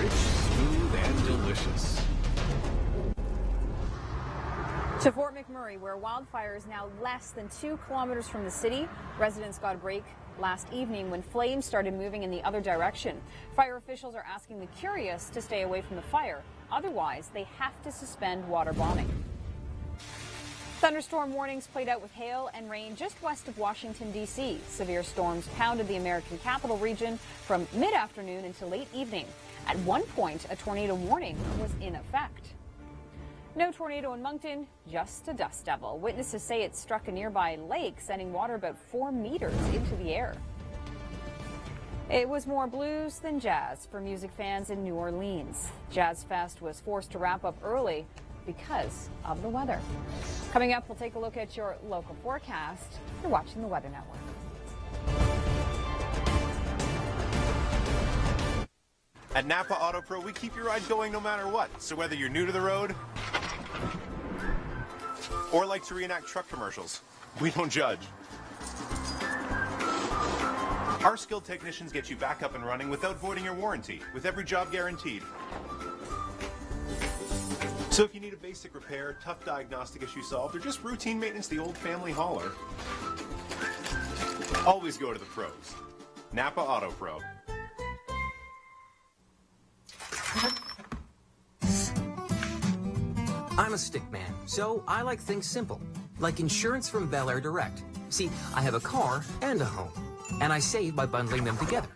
Rich, smooth, and delicious. To Fort McMurray, where wildfire is now less than 2 kilometers from the city, residents got a break last evening when flames started moving in the other direction. Fire officials are asking the curious to stay away from the fire. Otherwise, they have to suspend water bombing. Thunderstorm warnings played out with hail and rain just west of Washington, D.C. Severe storms pounded the American capital region from mid-afternoon into late evening. At one point, a tornado warning was in effect. No tornado in Moncton, just a dust devil. Witnesses say it struck a nearby lake, sending water about 4 meters into the air. It was more blues than jazz for music fans in New Orleans. Jazz Fest was forced to wrap up early because of the weather. Coming up, we'll take a look at your local forecast. You're watching the Weather Network. At Napa Auto Pro, we keep your ride going no matter what. So whether you're new to the road or like to reenact truck commercials, we don't judge. Our skilled technicians get you back up and running without voiding your warranty, with every job guaranteed. So if you need a basic repair, tough diagnostic issue solved, or just routine maintenance the old family hauler, always go to the pros. Napa Auto Pro. I'm a stick man, so I like things simple, like insurance from Bel Air Direct. See, I have a car and a home, and I save by bundling them together.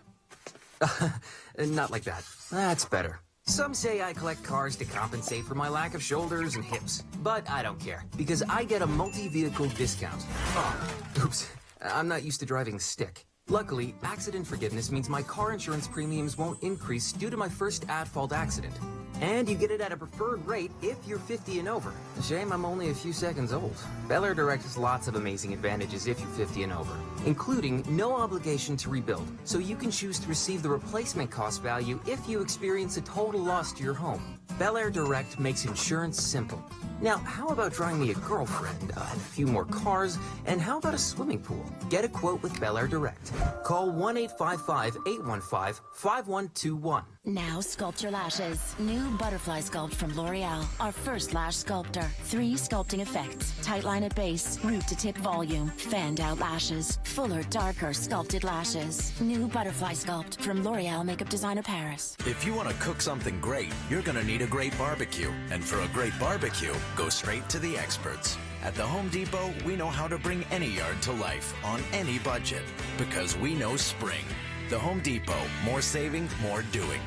Not like that. That's better. Some say I collect cars to compensate for my lack of shoulders and hips, but I don't care, because I get a multi-vehicle discount. Oh, oops, I'm not used to driving stick. Luckily, accident forgiveness means my car insurance premiums won't increase due to my first at-fault accident. And you get it at a preferred rate if you're 50 and over. Shame I'm only a few seconds old. Bel Air Direct has lots of amazing advantages if you're 50 and over, including no obligation to rebuild, so you can choose to receive the replacement cost value if you experience a total loss to your home. Bel Air Direct makes insurance simple. Now, how about drawing me a girlfriend, and a few more cars, and how about a swimming pool? Get a quote with Bel Air Direct. Call 1-855-815-5121. Now sculpt your lashes. New Butterfly Sculpt from L'Oreal. Our first lash sculptor. 3 sculpting effects. Tight line at base. Root to tip volume. Fanned out lashes. Fuller, darker sculpted lashes. New Butterfly Sculpt from L'Oreal Makeup Designer Paris. If you want to cook something great, you're going to need a great barbecue. And for a great barbecue, go straight to the experts. At the Home Depot, we know how to bring any yard to life on any budget. Because we know spring. The Home Depot. More saving, more doing.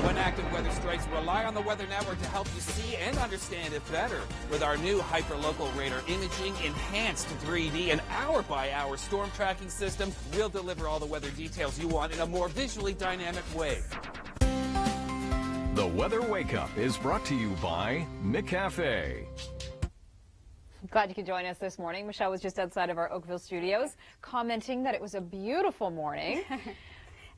When active weather strikes, rely on the Weather Network to help you see and understand it better. With our new hyperlocal radar imaging, enhanced 3D, and hour-by-hour storm tracking system, we'll deliver all the weather details you want in a more visually dynamic way. The Weather Wake Up is brought to you by McCafe. Glad you could join us this morning. Michelle was just outside of our Oakville studios commenting that it was a beautiful morning.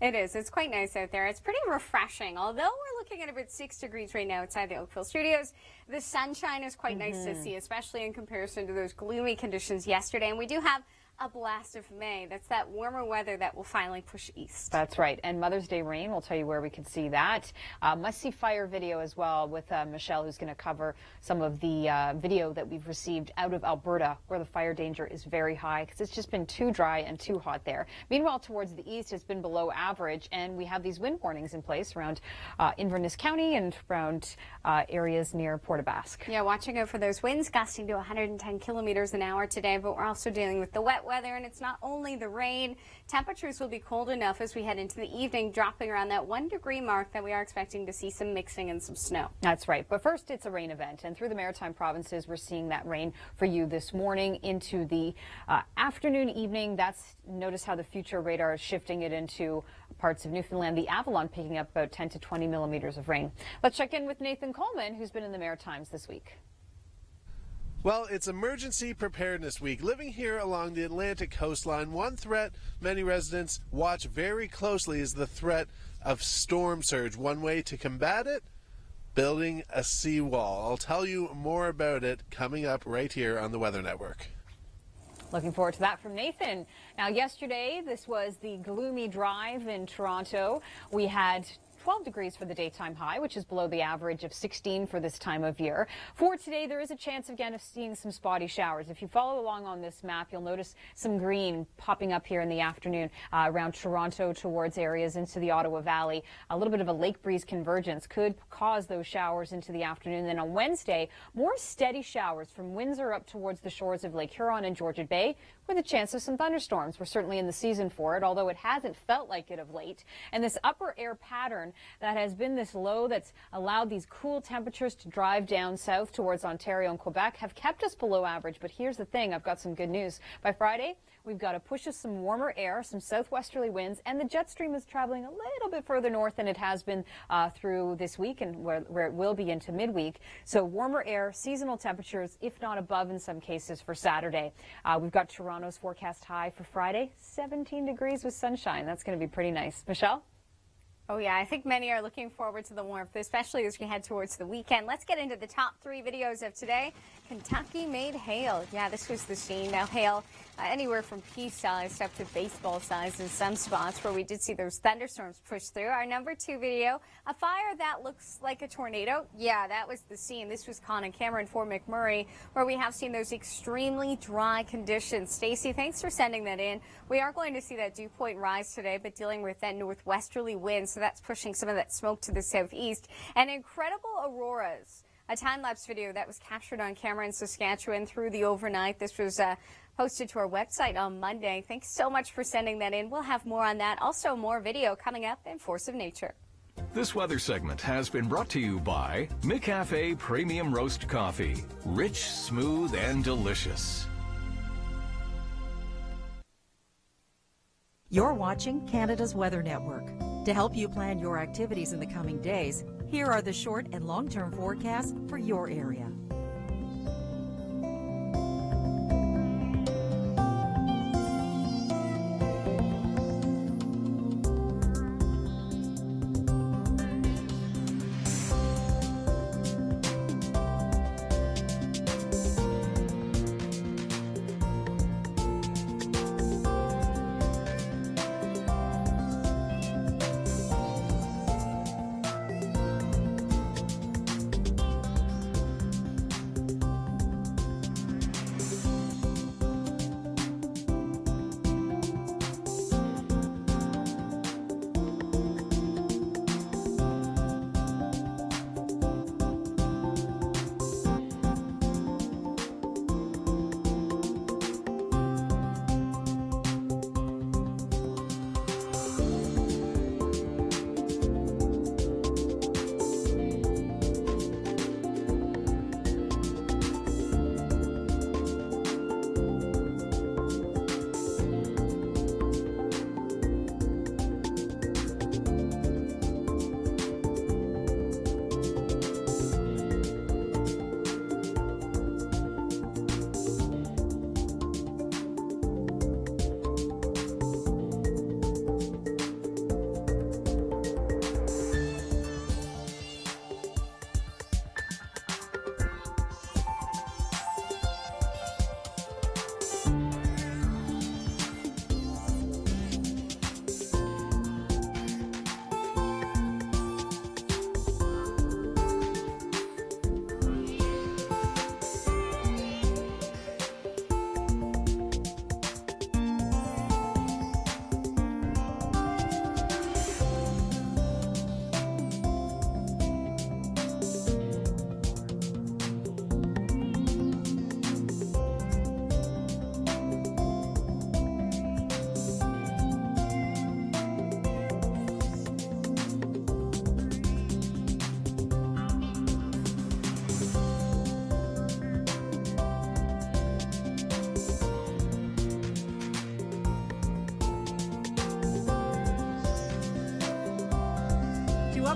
It is. It's quite nice out there. It's pretty refreshing. Although we're looking at about 6 degrees right now outside the Oakville studios, the sunshine is quite nice to see, especially in comparison to those gloomy conditions yesterday. And we do have a blast of May. That's that warmer weather that will finally push east. That's right. And Mother's Day rain, we'll tell you where we can see that. Must-see fire video as well with Michelle, who's going to cover some of the video that we've received out of Alberta, where the fire danger is very high because it's just been too dry and too hot there. Meanwhile, towards the east, it's been below average, and we have these wind warnings in place around Inverness County and around areas near Port aux Basques. Yeah, watching out for those winds gusting to 110 kilometers an hour today, but we're also dealing with the wet wet weather, and it's not only the rain. Temperatures will be cold enough as we head into the evening, dropping around that 1 degree mark that we are expecting to see some mixing and some snow. That's right. But first, it's a rain event. And through the maritime provinces, we're seeing that rain for you this morning into the afternoon, evening. Notice how the future radar is shifting it into parts of Newfoundland. The Avalon picking up about 10 to 20 millimeters of rain. Let's check in with Nathan Coleman, who's been in the Maritimes this week. Well, it's Emergency Preparedness Week. Living here along the Atlantic coastline, one threat many residents watch very closely is the threat of storm surge. One way to combat it? Building a seawall. I'll tell you more about it coming up right here on the Weather Network. Looking forward to that from Nathan. Now, yesterday, this was the gloomy drive in Toronto. We had 12 degrees for the daytime high, which is below the average of 16 for this time of year. For today, there is a chance again of seeing some spotty showers. If you follow along on this map, you'll notice some green popping up here in the afternoon around Toronto towards areas into the Ottawa Valley. A little bit of a lake breeze convergence could cause those showers into the afternoon. Then on Wednesday, more steady showers from Windsor up towards the shores of Lake Huron and Georgian Bay, with a chance of some thunderstorms. We're certainly in the season for it, although it hasn't felt like it of late. And this upper air pattern that has been this low that's allowed these cool temperatures to drive down south towards Ontario and Quebec have kept us below average. But here's the thing, I've got some good news. By Friday, we've got a push of some warmer air, some southwesterly winds, and the jet stream is traveling a little bit further north than it has been through this week and where it will be into midweek. So warmer air, seasonal temperatures, if not above in some cases for Saturday. We've got Toronto's forecast high for Friday, 17 degrees with sunshine. That's going to be pretty nice. Michelle? Oh, yeah, I think many are looking forward to the warmth, especially as we head towards the weekend. Let's get into the top 3 videos of today. Kentucky made hail. Yeah, this was the scene. Now, hail anywhere from pea-sized up to baseball size in some spots where we did see those thunderstorms push through. Our number 2 video, a fire that looks like a tornado. Yeah, that was the scene. This was Con and Cameron for McMurray, where we have seen those extremely dry conditions. Stacy, thanks for sending that in. We are going to see that dew point rise today, but dealing with that northwesterly wind, so that's pushing some of that smoke to the southeast. And incredible auroras. A time-lapse video that was captured on camera in Saskatchewan through the overnight. This was posted to our website on Monday. Thanks so much for sending that in. We'll have more on that. Also, more video coming up in Force of Nature. This weather segment has been brought to you by McCafe Premium Roast Coffee. Rich, smooth, and delicious. You're watching Canada's Weather Network. To help you plan your activities in the coming days, here are the short and long-term forecasts for your area.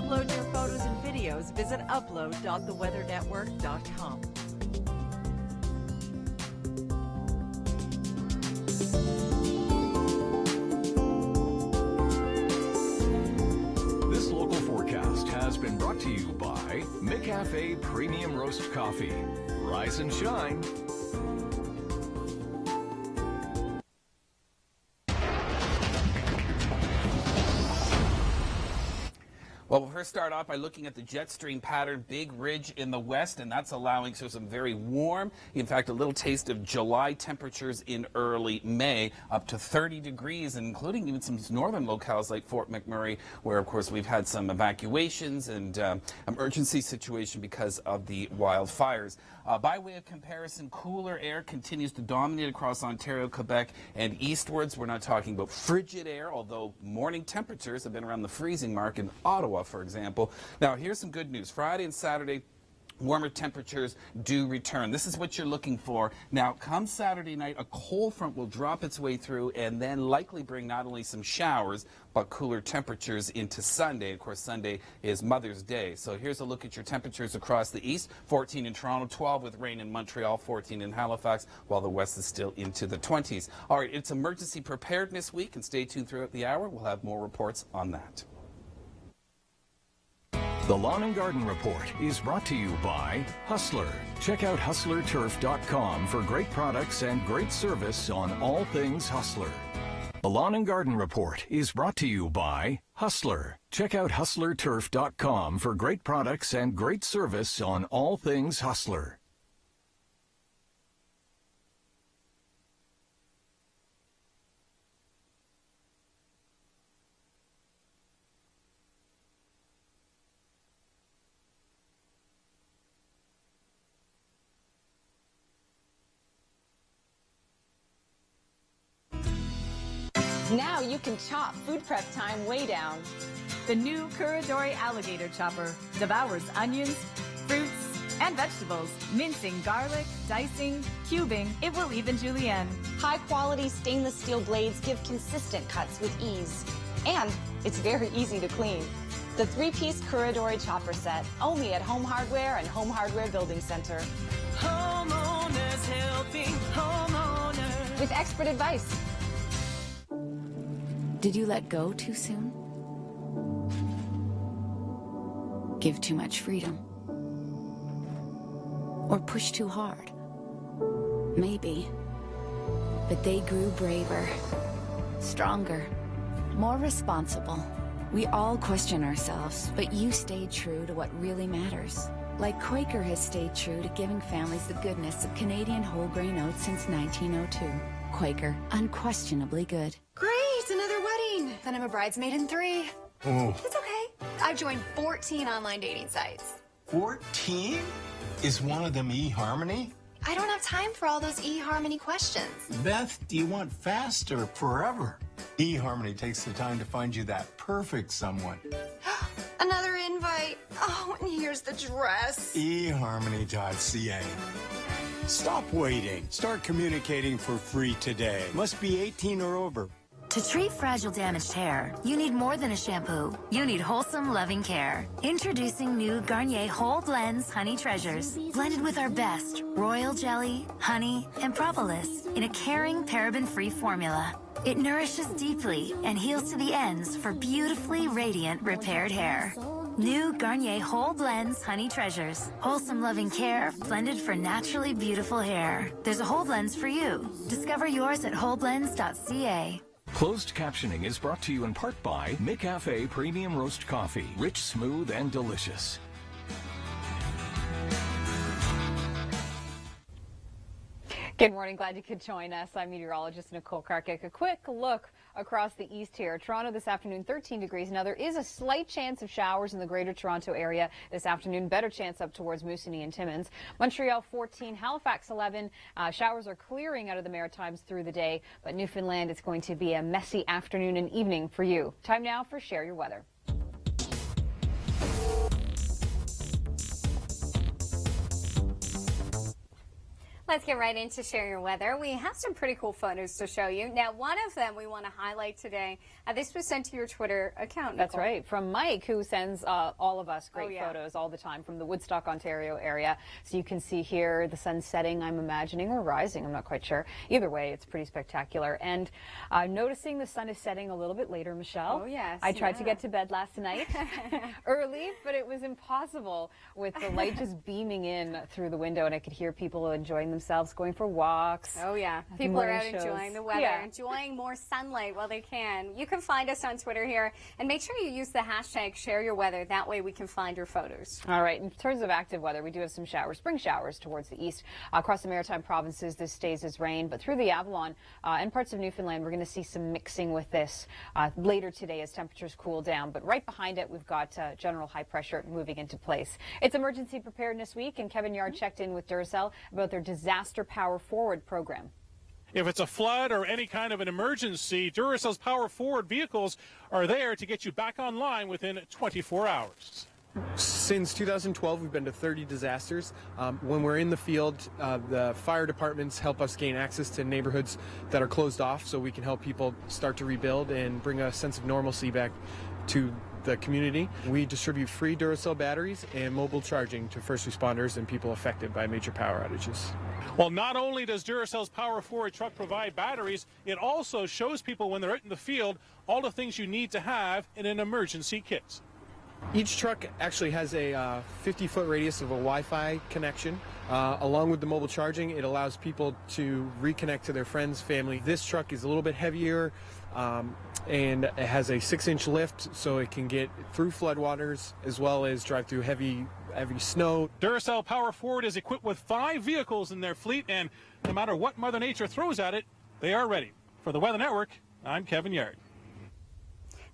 upload your photos and videos, visit upload.theweathernetwork.com. This local forecast has been brought to you by McCafe Premium Roast Coffee. Rise and shine. Well, we'll first start off by looking at the jet stream pattern, big ridge in the west, and that's allowing some very warm, in fact, a little taste of July temperatures in early May, up to 30 degrees, and including even some northern locales like Fort McMurray, where, of course, we've had some evacuations and emergency situation because of the wildfires. By way of comparison, cooler air continues to dominate across Ontario, Quebec, and eastwards. We're not talking about frigid air, although morning temperatures have been around the freezing mark in Ottawa, for example. Now, here's some good news. Friday and Saturday, warmer temperatures do return. This is what you're looking for. Now, come Saturday night, a cold front will drop its way through and then likely bring not only some showers, but cooler temperatures into Sunday. Of course, Sunday is Mother's Day. So here's a look at your temperatures across the east. 14 in Toronto, 12 with rain in Montreal, 14 in Halifax, while the west is still into the 20s. All right, it's Emergency Preparedness Week, and stay tuned throughout the hour. We'll have more reports on that. The Lawn and Garden Report is brought to you by Hustler. Check out hustlerturf.com for great products and great service on all things Hustler. The Lawn and Garden Report is brought to you by Hustler. Check out hustlerturf.com for great products and great service on all things Hustler. Now you can chop food prep time way down. The new Kurodori Alligator Chopper devours onions, fruits, and vegetables, mincing garlic, dicing, cubing, it will even julienne. High-quality stainless steel blades give consistent cuts with ease. And it's very easy to clean. The 3-piece Kurodori Chopper set, only at Home Hardware and Home Hardware Building Center. Homeowners helping homeowners. With expert advice. Did you let go too soon? Give too much freedom? Or push too hard? Maybe. But they grew braver, stronger, more responsible. We all question ourselves, but you stayed true to what really matters. Like Quaker has stayed true to giving families the goodness of Canadian whole grain oats since 1902. Quaker, unquestionably good. Great, another wedding. Then I'm a bridesmaid in 3. Oh. It's okay. I've joined 14 online dating sites. 14? Is one of them eHarmony? I don't have time for all those eHarmony questions. Beth, do you want fast or forever? eHarmony takes the time to find you that perfect someone. Another invite. Oh, and here's the dress. eHarmony.ca. Stop waiting. Start communicating for free today. Must be 18 or over. To treat fragile, damaged hair, you need more than a shampoo. You need wholesome, loving care. Introducing new Garnier Whole Blends Honey Treasures. Blended with our best royal jelly, honey, and propolis in a caring, paraben-free formula. It nourishes deeply and heals to the ends for beautifully radiant, repaired hair. New Garnier Whole Blends Honey Treasures. Wholesome, loving care blended for naturally beautiful hair. There's a Whole Blends for you. Discover yours at wholeblends.ca. Closed captioning is brought to you in part by McCafe Premium Roast Coffee. Rich, smooth, and delicious. Good morning. Glad you could join us. I'm meteorologist Nicole Karkic. A quick look across the east here. Toronto this afternoon, 13 degrees. Now, there is a slight chance of showers in the greater Toronto area this afternoon. Better chance up towards Moosonee and Timmins. Montreal, 14. Halifax, 11. Showers are clearing out of the Maritimes through the day. But Newfoundland, it's going to be a messy afternoon and evening for you. Time now for Share Your Weather. Let's get right into Share Your Weather. We have some pretty cool photos to show you. Now, one of them we want to highlight today. This was sent to your Twitter account, Nicole. That's right, from Mike, who sends all of us great photos all the time from the Woodstock, Ontario area. So you can see here the sun setting, I'm imagining, or rising, I'm not quite sure. Either way, it's pretty spectacular. And noticing the sun is setting a little bit later, Michelle. Oh, yes. I tried to get to bed last night early, but it was impossible with the light just beaming in through the window, and I could hear people enjoying themselves, going for walks. Oh, yeah. People are out enjoying the weather, enjoying more sunlight while they can. You can find us on Twitter here, and make sure you use the hashtag #ShareYourWeather. That way we can find your photos. All right. In terms of active weather, we do have some showers, spring showers towards the east. Across the maritime provinces, this stays as rain, but through the Avalon and parts of Newfoundland, we're going to see some mixing with this later today as temperatures cool down. But right behind it, we've got general high pressure moving into place. It's Emergency Preparedness Week, and Kevin Yard checked in with Duracell about their Disaster Power Forward program. If it's a flood or any kind of an emergency, Duracell's Power Forward vehicles are there to get you back online within 24 hours. Since 2012, we've been to 30 disasters. When we're in the field, the fire departments help us gain access to neighborhoods that are closed off so we can help people start to rebuild and bring a sense of normalcy back to the community. We distribute free Duracell batteries and mobile charging to first responders and people affected by major power outages. Well, not only does Duracell's Power Forward truck provide batteries, it also shows people when they're out in the field all the things you need to have in an emergency kit. Each truck actually has a 50-foot radius of a Wi-Fi connection. Along with the mobile charging, it allows people to reconnect to their friends, family. This truck is a little bit heavier and it has a 6-inch lift, so it can get through floodwaters as well as drive through heavy snow. Duracell Power Forward is equipped with 5 vehicles in their fleet, and no matter what Mother Nature throws at it, they are ready. For the Weather Network, I'm Kevin Yard.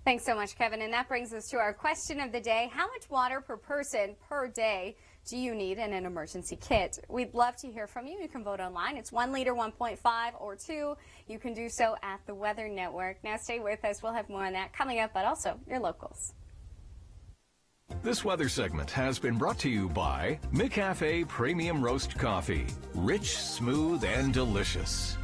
Thanks so much, Kevin. And that brings us to our question of the day. How much water per person per day do you need in an emergency kit? We'd love to hear from you. You can vote online. It's 1 liter, 1.5, or 2. You can do so at the Weather Network. Now stay with us. We'll have more on that coming up, but also your locals. This weather segment has been brought to you by McCafe Premium Roast Coffee. Rich, smooth, and delicious.